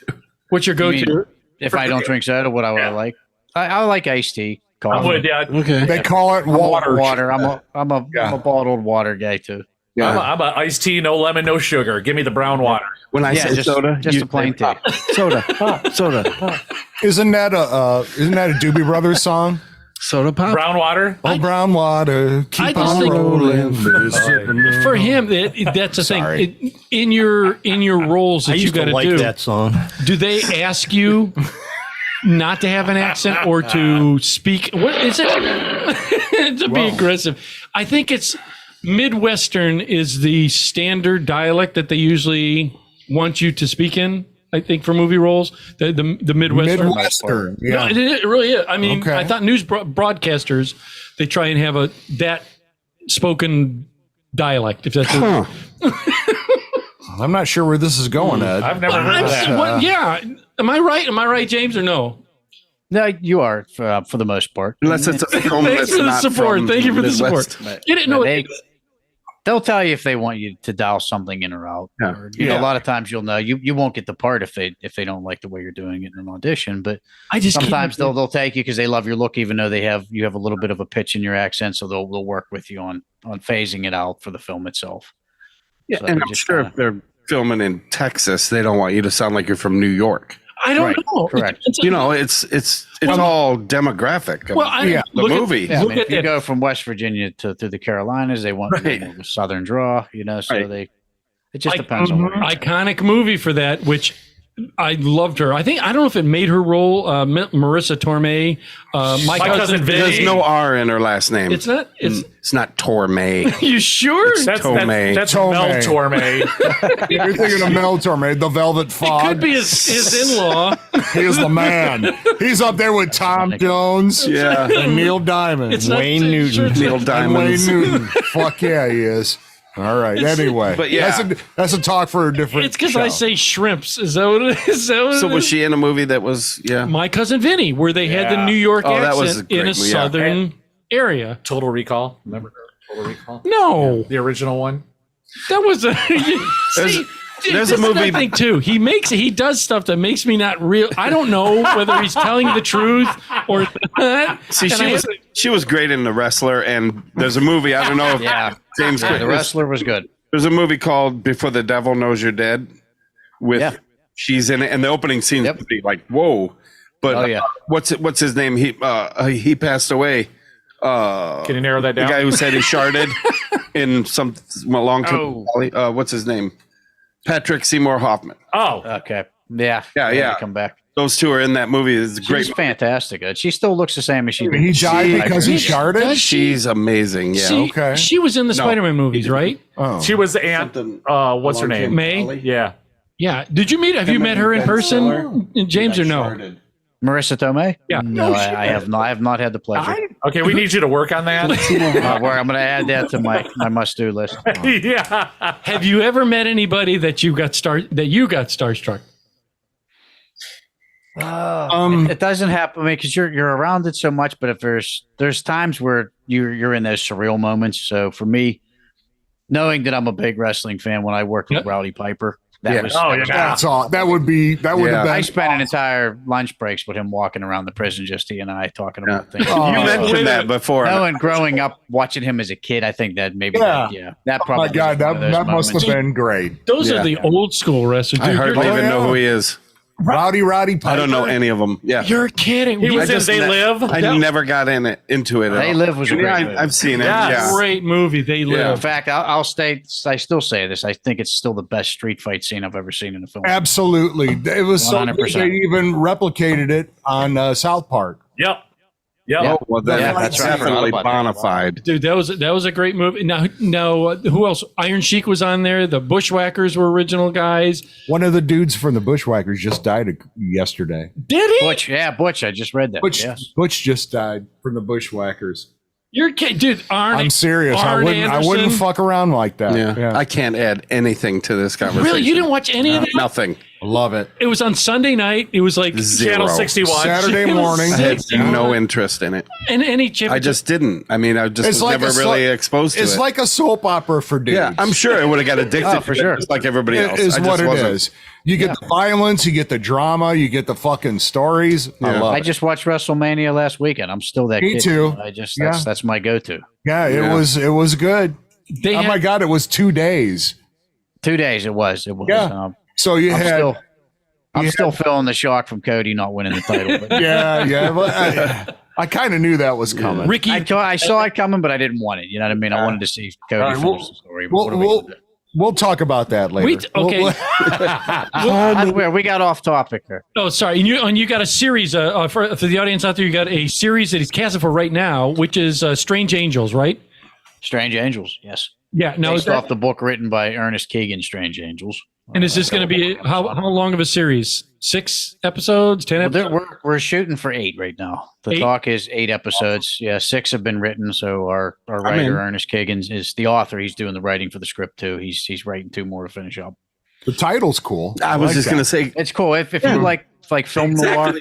What's your go-to? if I don't drink soda, what I would like? I like iced tea. I Coffee. would, yeah. Okay. They call it water. Water. I'm a bottled water guy too. I'm a iced tea, no lemon, no sugar. Give me the brown water. When I say just, soda, just you a plain say tea. soda, pop, soda, pop. Isn't that a Doobie Brothers song? Soda pop. Brown water? Oh, brown water, I keep just on think- rolling. For him, that's the thing. In your roles I that you used got to to like do, that song. do they ask you not to have an accent or to speak? What is it? To be aggressive. I think it's Midwestern is the standard dialect that they usually want you to speak in. I think for movie roles, the Midwestern. Midwestern. No, Yeah. it really is. I mean, Okay. I thought news broadcasters they try and have that spoken dialect. If that's I'm not sure where this is going, Ed. I've never heard of that. yeah. Am I right? Am I right, James, or no? No, you are for the most part. Unless it's a film Thanks that's for the not support. from Thank you for the Midwest. support. Get it? No, They'll tell you if they want you to dial something in or out. Yeah. Or, you know, a lot of times you'll know you won't get the part if they don't like the way you're doing it in an audition. But I just sometimes they'll take you because they love your look, even though you have a little bit of a pitch in your accent. So they'll work with you on phasing it out for the film itself. Yeah, So and you I'm just sure kinda- if they're filming in Texas, they don't want you to sound like you're from New York. I don't Right, know. correct. You know, it's all demographic. Of Well, the movie. Yeah, I Look mean, at if you that. go from West Virginia through the Carolinas, they want Right. more of a Southern draw, you know. So Right. it just depends on. Where you're at. Iconic movie for that, which I loved her. I don't know if it made her role. Marissa Tomei, my cousin Vinny. There's no R in her last name. It's not. It's not Torme. you sure? That's Tomei. That's Tomei. Mel Torme. You're thinking of Mel Torme, the Velvet Fog. Could be his in-law. He's the man. He's up there with Tom Jones Yeah. and Neil Diamond. It's not- Wayne Newton. sure it's Neil not- And Wayne Diamonds. Newton. Fuck yeah, he is. All right. Anyway, But yeah. that's a talk for a different. It's because show. I say shrimps. Is that what it is? Is that what So it was is? she in a movie that was My cousin Vinny, where they had the Yeah. New York Oh, that was accent a in a great movie, yeah. southern area? Total Recall. Remember Total Recall? No, The original one? that was a. See, There's this a is the movie. thing too. He does stuff that makes me not real. I don't know whether he's telling the truth or not. See, And she was great in The Wrestler, and there's a movie. I don't know if James. The Wrestler was good. There's a movie called Before the Devil Knows You're Dead. With she's in it, and the opening scene would be like, whoa. But what's his name? He passed away. Can you narrow that down? The guy who said he sharded in some long term. What's his name? Patrick Seymour Hoffman. Oh, okay. Yeah. Come back. Those two are in that movie. It's great. She's fantastic. She still looks the same as she did. He died because he sharded? She's amazing. Yeah. She was in the Spider-Man movies, right? Oh. She was Aunt. What's her name? May. Yeah. Yeah. Did you meet? Have you met her in person, James, or no? Marissa Tomei? Yeah. No, I have not. I have not had the pleasure. Okay, we need you to work on that. Where I'm going to add that to my must-do list. Yeah. Have you ever met anybody that you got starstruck? It doesn't happen. I mean, because you're around it so much. But if there's times where you're in those surreal moments. So for me, knowing that I'm a big wrestling fan, when I worked with Rowdy Piper, that's all. That would have been. I spent an entire lunch breaks with him walking around the prison, just he and I talking about things. You mentioned that before. And growing up watching him as a kid, I think that maybe that probably. Oh my God, that must have been great. Those are the old school wrestlers. I hardly even know who he is. Rowdy Piper. I don't know any of them. Yeah, you're kidding. He was in They Live. I never got into it. They Live was a great movie. I've seen it. Yeah, great movie. They Live. In fact, I still say this. I think it's still the best street fight scene I've ever seen in a film. Absolutely, it was so good 100%. they even replicated it on South Park. Yep. Oh, well, that's definitely bona fide. Dude, that was a great movie. Now, who else? Iron Sheik was on there. The Bushwhackers were original guys. One of the dudes from the Bushwhackers just died yesterday. Did he? Butch. I just read that. Butch just died from the Bushwhackers. You're kidding, dude. I'm serious. I wouldn't fuck around like that. Yeah. I can't add anything to this conversation. Really, you didn't watch any of that? Nothing. Love it. It was on Sunday night. It was like Channel 61. Saturday morning. I had no interest in it. And any chip. I just didn't. I mean, I just was never really exposed to it. It's like a soap opera for dudes. Yeah, I'm sure I would have got addicted for sure. just like everybody else. It is I what just it wasn't. is. You get the violence, you get the drama, you get the fucking stories. I just watched WrestleMania last weekend. I'm still that Me kid. too. That's my go-to. Yeah, it was good. My God, it was 2 days. 2 days it was. Yeah. So you I'm still feeling the shock from Cody not winning the title. But yeah. I kind of knew that was coming. Ricky, I saw it coming, but I didn't want it. You know what I mean? I wanted to see Cody finish the story. We'll talk about that later. We got off topic here. Oh, sorry. And you got a series for the audience out there. You got a series that he's casting for right now, which is Strange Angels, right? Strange Angels, yes. Yeah. Now based off the book written by Ernest Keegan, Strange Angels. And is this going to be how long of a series? 6 episodes? 10 episodes? We're shooting for 8 right now. The talk is 8 episodes. Yeah, 6 have been written. So our writer Ernest Keegan is the author. He's doing the writing for the script too. He's writing 2 more to finish up. The title's cool. I was just going to say it's cool if you like film noir.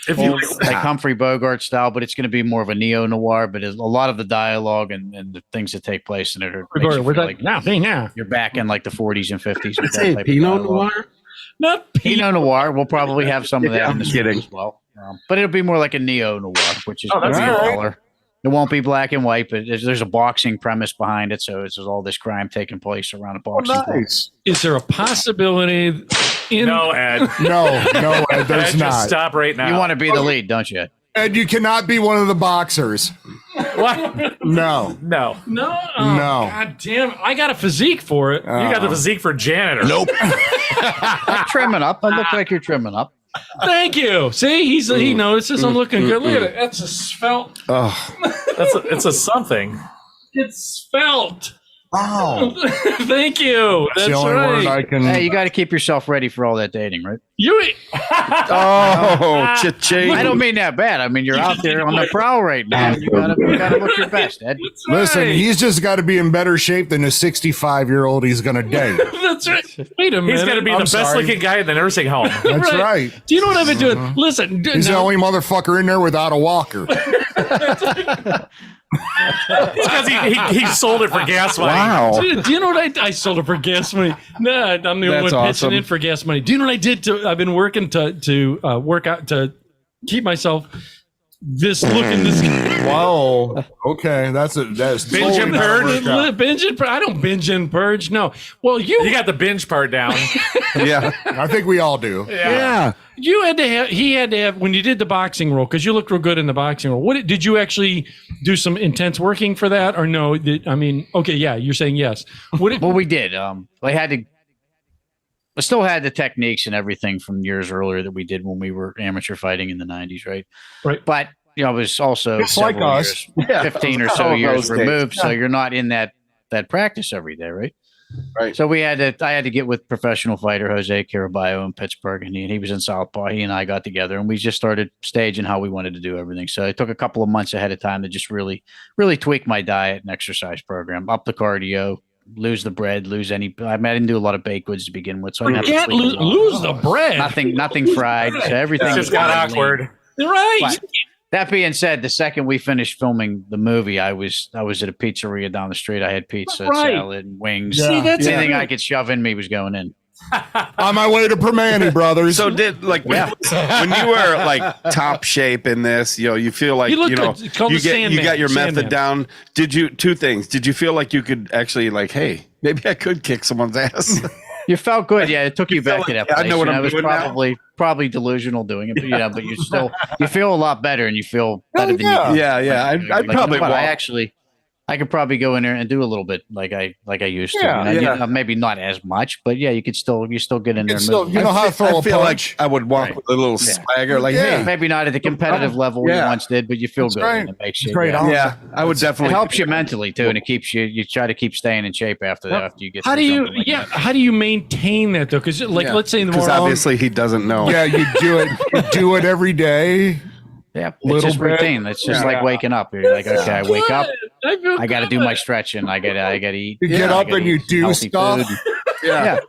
If you like Humphrey Bogart style, but it's going to be more of a neo noir. But a lot of the dialogue and the things that take place in it are now. You're back in like the 40s and 50s. With say Pinot Noir. Not Pinot Noir. We'll probably have some of that in the script as well. But it'll be more like a neo noir, which is color. It won't be black and white, but there's a boxing premise behind it. So it's all this crime taking place around a boxing. Nice. Is there a possibility? No, Ed. No, Ed, there's Ed, not. Just stop right now. You want to be the lead, don't you? Ed, you cannot be one of the boxers. What? No. No. No. No. God damn! I got a physique for it. You got the physique for janitor. Nope. I'm trimming up. I look like you're trimming up. Thank you. See, he notices I'm looking good. Look at it. That's a svelte. It's a something. It's svelte. Oh. Thank you. That's the only word I can. Hey, you got to keep yourself ready for all that dating, right? Cha-ching. I don't mean that bad. I mean you're out there on the prowl right now. You gotta look your best, Ed. Listen, he's just got to be in better shape than a 65-year-old he's going to date. That's That's right. Wait a minute. He's going to be the best-looking guy in the nursing home. That's right. Do you know what I've been doing? Listen. He's the only motherfucker in there without a walker. It's because he sold it for gas money. Wow. Do you know what I sold it for gas money? Nah, I'm the only That's one awesome. pitching in for gas money. Do you know what I did? I've been working to work out to keep myself this looking this. Whoa. Okay, that's Binge and purge. Binge and purge. I don't binge and purge. No. Well, you got the binge part down. Yeah. I think we all do. Yeah. You had to have. He had to have when you did the boxing role because you looked real good in the boxing role. What did you actually do? Some intense working for that, or no? Okay, yeah. You're saying yes. Well, we did. I still had the techniques and everything from years earlier that we did when we were amateur fighting in the 90s, right? Right. But I was also It's like several us. years, 15 or so All years those days. removed, so you're not in that practice every day, right? Right. So I had to get with professional fighter Jose Caraballo in Pittsburgh, and he was in Southpaw. He and I got together, and we just started staging how we wanted to do everything. So it took a couple of months ahead of time to just really, really tweak my diet and exercise program, up the cardio, lose the bread, lose any. I didn't do a lot of baked goods to begin with, so I You didn't have can't to tweak a lot. lose the bread. Nothing fried. So everything It just got awkward. Right. But that being said, the second we finished filming the movie, I was at a pizzeria down the street. I had pizza, Right. salad, and wings. See, that's Anything it. I could shove in me was going in. On my way to Permane, brothers. So when you were like top shape in this, you feel like You look you know good. It's called you the get Sandman. you got your Sandman. method down. Did you two things? Did you feel like you could actually like, hey, maybe I could kick someone's ass? You felt good, yeah. It took you back to that place. I know what I'm I was doing now. probably delusional doing it, but you feel a lot better, and you feel better than you do. Yeah. I'd Like, probably you know what, walk. I could probably go in there and do a little bit like I used to. Yeah, You know, yeah. maybe not as much, but yeah, you still get in there. And Still, move. you know how to throw I a feel punch. like I would walk Right. with a little swagger, like, Yeah. hey, Maybe not at the competitive level you Yeah. once did, but you feel That's good. right. And it makes you Great. yeah. yeah, I would It definitely helps you mentally too, and it keeps you try to keep staying in shape after that. After you get How through do you? something like Yeah. that. How do you maintain that though? Because let's say in the because morning. obviously he doesn't know. Yeah, you do it. You do it every day. Yeah, it's Little just bit. routine. It's just like waking up. You're like, okay, I wake up. I feel I got to do good. my stretching. I got to eat. You get I up gotta and you eat do healthy stuff. food. Yeah.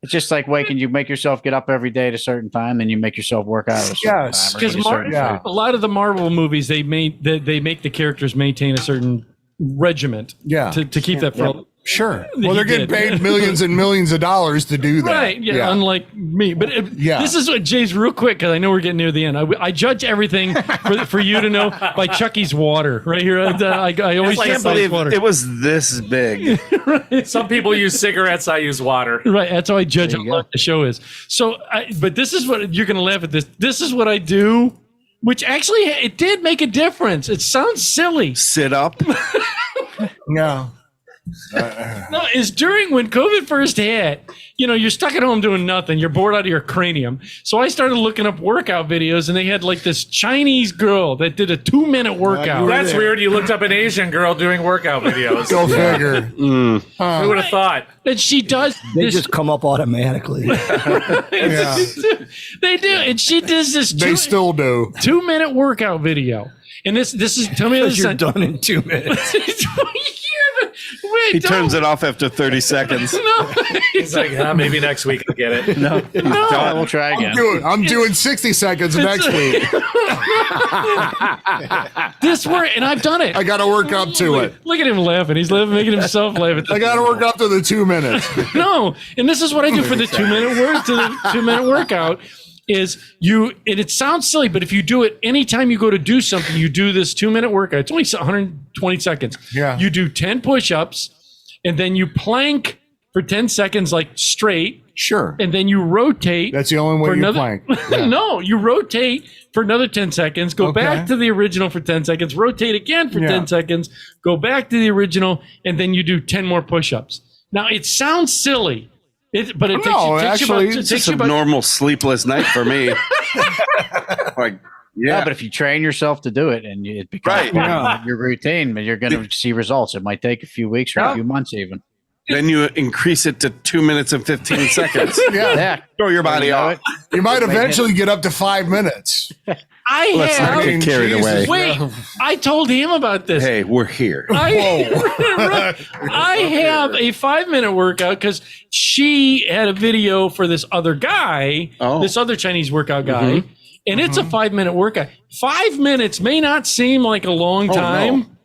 It's just like waking. You make yourself get up every day at a certain time, and you make yourself work out at a certain Yes, time. or Because eat a certain food. a lot of the Marvel movies, they make the characters maintain a certain regiment. Yeah. To keep that from. Sure. He Well, they're getting did. paid millions and millions of dollars to do that. Right, yeah, unlike me. But Yeah. this is what Jay's real quick because I know we're getting near the end. I judge everything for you to know by Chucky's water right here. I always I can't just believe water. it was this big. Some people use cigarettes. I use water. Right, that's how I judge There how you long the show is. So, but this is what you're going to laugh at. This is what I do, which actually it did make a difference. It sounds silly. Sit up. Yeah. No, it's during when COVID first hit, you're stuck at home doing nothing. You're bored out of your cranium. So I started looking up workout videos, and they had like this Chinese girl that did a 2-minute workout. That's weird. You looked up an Asian girl doing workout videos. Go figure. Who would have thought? And she does. They this, just come up automatically. Yeah. they do, and she does this They still do. 2-minute workout video. And this is tell me Because this you're done in 2 minutes. Wait, He turns it off after 30 seconds. No, He's like, maybe next week I'll get it. No, we'll try again. I'm doing 60 seconds next week. this work, and I've done it. I got to work up to it. Look at him laughing. He's laughing, making himself laugh. I got to work up to the 2 minutes. No, and this is what I do for the 2-minute workout. Is and it sounds silly, but if you do it anytime you go to do something, you do this 2-minute workout. It's only 120 seconds. Yeah. You do 10 push-ups, and then you plank for 10 seconds, like straight, Sure. and then you rotate. That's the only way for you another, plank. Yeah. No, you rotate for another 10 seconds, go Okay. back to the original for 10 seconds, rotate again for Yeah. 10 seconds, go back to the original, and then you do 10 more push-ups. Now, it sounds silly, but it takes It's a normal sleepless night for me. Like, Yeah, but if you train yourself to do it and it becomes Right. your routine, but you're going to see results. It might take a few weeks or a few months even. Then you increase it to 2 minutes and 15 seconds. Yeah. Throw your body You know off. it. You might eventually get up to 5 minutes. Let's not get carried away. Wait, I told him about this. Hey, we're here. I have a 5-minute workout because she had a video for this other guy, this other Chinese workout guy, and it's a 5-minute workout. 5 minutes may not seem like a long time,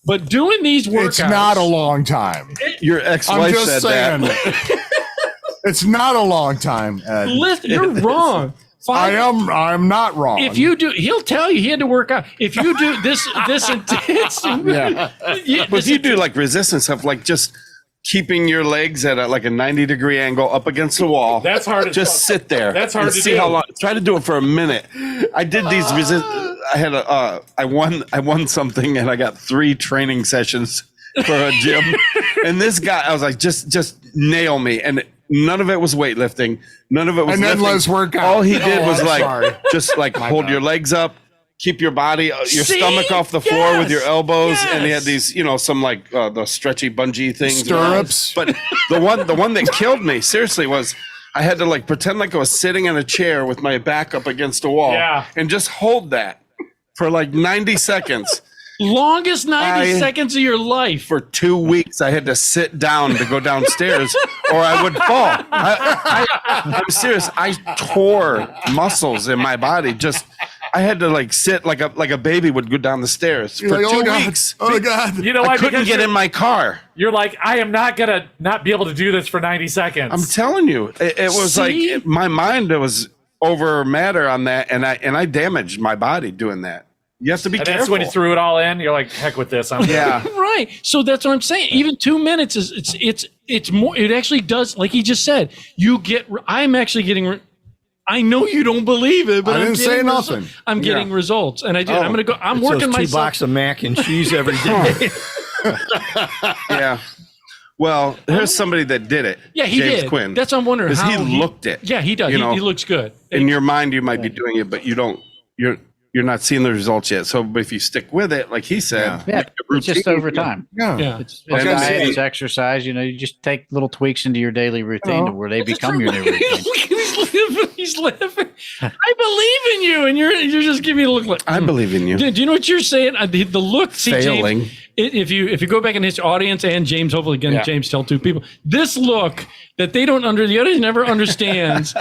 but doing these workouts, it's not a long time. Your ex-wife said that. It's not a long time, Ed. Listen, you're wrong. I'm not wrong. If you do, he'll tell you he had to work out. If you do this intense, But if you do like resistance stuff, like just keeping your legs at like a 90-degree angle up against the wall, that's hard. Just sit there. That's hard and to see do. how long. Try to do it for a minute. I did these I had I won something, and I got 3 training sessions for a gym. And this guy, I was like, just nail me. And none of it was weightlifting. None of it was. And then lifting. let's work out. All he did was sorry. just like hold your legs up, keep your body, your stomach off the floor with your elbows, and he had these, some like the stretchy bungee things, stirrups. But the one that killed me seriously was I had to like pretend like I was sitting in a chair with my back up against a wall, and just hold that for like 90 seconds. Longest 90 seconds of your life. For 2 weeks, I had to sit down to go downstairs, or I would fall. I'm serious. I tore muscles in my body. I had to like sit like a baby would go down the stairs for 2 weeks. Oh God! You know, I couldn't get in my car. You're like, I am not gonna not be able to do this for 90 seconds. I'm telling you, it was like my mind was over matter on that, and I damaged my body doing that. You have to be careful. That's when you threw it all in. You're like, heck with this. Right. So that's what I'm saying. Even 2 minutes it's more. It actually does, like he just said. I'm actually getting. I know you don't believe it, but I didn't say nothing. I'm getting results, and I did. I'm gonna go. I'm working those 2 myself. boxes of mac and cheese every day. Yeah. Well, there's somebody that did it. Yeah, he James did. Quinn. That's what I'm wondering. Because How he looked it. Yeah, he does. He looks good. In your mind, you might be doing it, but you don't. You're not seeing the results yet. So, but if you stick with it, like he said, it's just over time. Yeah. It's diet, it's exercise. You just take little tweaks into your daily routine to where they become your new routine. He's laughing. I believe in you, and you're just giving me a look like I believe in you. Do you know what you're saying? The look. See, Failing. James, if you go back in his audience and James, hopefully again, James tell 2 people this look that they don't the audience never understands.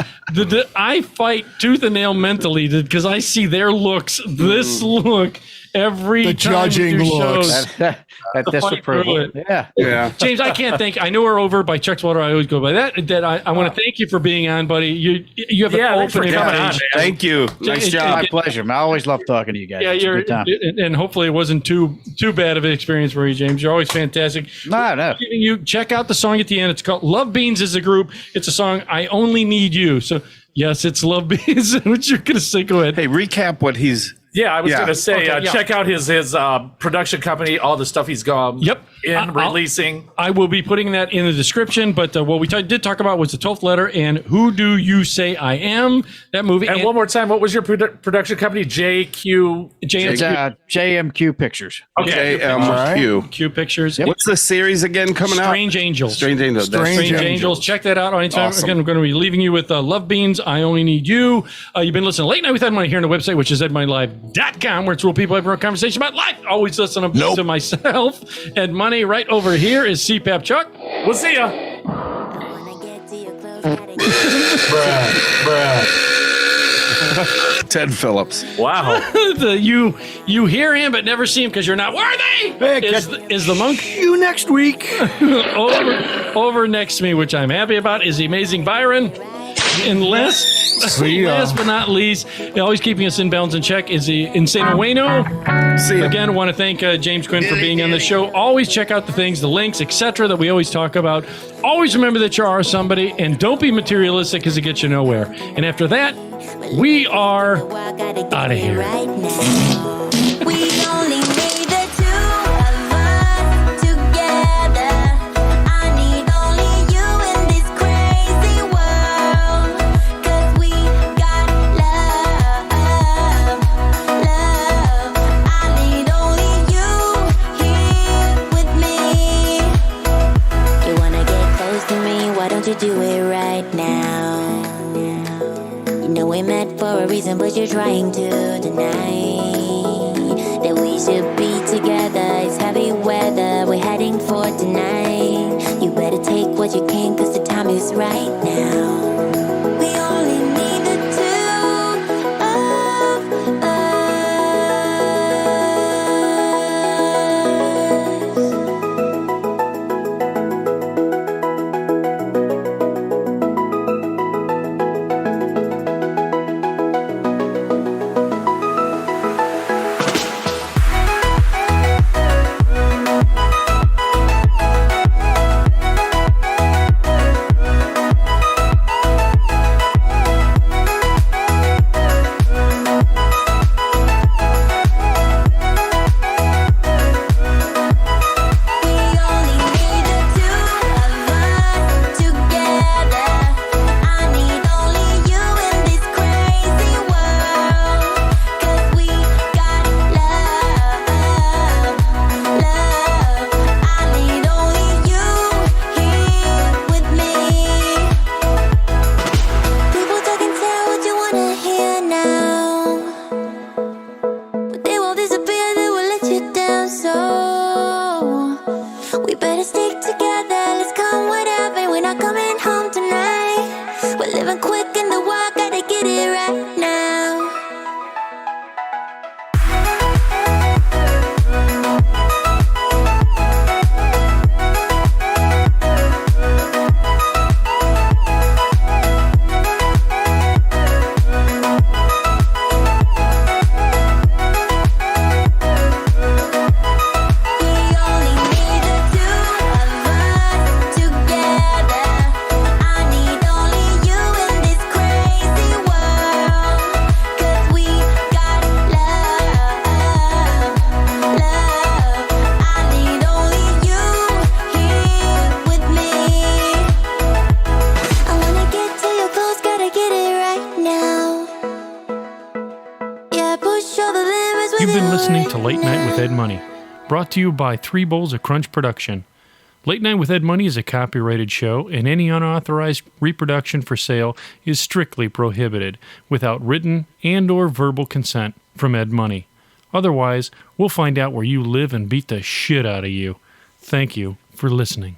I fight tooth and nail mentally because I see their looks. This look every the time judging we do shows. shows. That disapproval. Yeah. James, I can't thank. I know we're over by Chuck's Water. I always go by that. I want to thank you for being on, buddy. You have an thanks for open coming on, invitation. man. Thank you. Nice job. My pleasure, man. I always love talking to you guys. Yeah, It's a good time. and hopefully it wasn't too bad of an experience for you, James. You're always fantastic. No. You check out the song at the end. It's called Love Beans is a group. It's a song, I Only Need You. So yes, it's Love Beans. What you're gonna say? Go ahead. Hey, recap what he's. Yeah, I was going to say, Okay, check out his production company, all the stuff he's releasing. I will be putting that in the description. But what we did talk about was the 12th letter and Who Do You Say I Am? That movie. And one more time, what was your production company? JMQ Pictures. Okay. JMQ. Q Pictures. Yep. What's the series again coming out? Strange Angels. Strange Angels. Strange Angels. Check that out. Anytime. Awesome. Again, I'm going to be leaving you with Love Beans, I Only Need You. You've been listening to Late Night with Ed Money here on the website, which is edmoneylive.com, where it's real people have real conversation about life. Always listen to myself. Ed Money. Right over here is CPAP Chuck. We'll see ya. Ted Phillips. Wow. You hear him but never see him because you're not worthy. Is the monk. You next week. over next to me, which I'm happy about, is the amazing Byron. And last but not least, always keeping us in balance and check, is the Insane Ueno. Again, I want to thank James Quinn for being on the show. Always check out the things, the links, etc. that we always talk about. Always remember that you are somebody, and don't be materialistic because it gets you nowhere. And after that, we are out of here. Do it right now. You know we met for a reason. reason, but you're trying to deny that we should be together. It's heavy weather, we're heading for tonight. You better take what you can, cause the time is right now. We only need the two of us. You've been listening to Late Night with Ed Money, brought to you by 3 Bowls of Crunch Production. Late Night with Ed Money is a copyrighted show, and any unauthorized reproduction for sale is strictly prohibited without written and or verbal consent from Ed Money. Otherwise, we'll find out where you live and beat the shit out of you. Thank you for listening.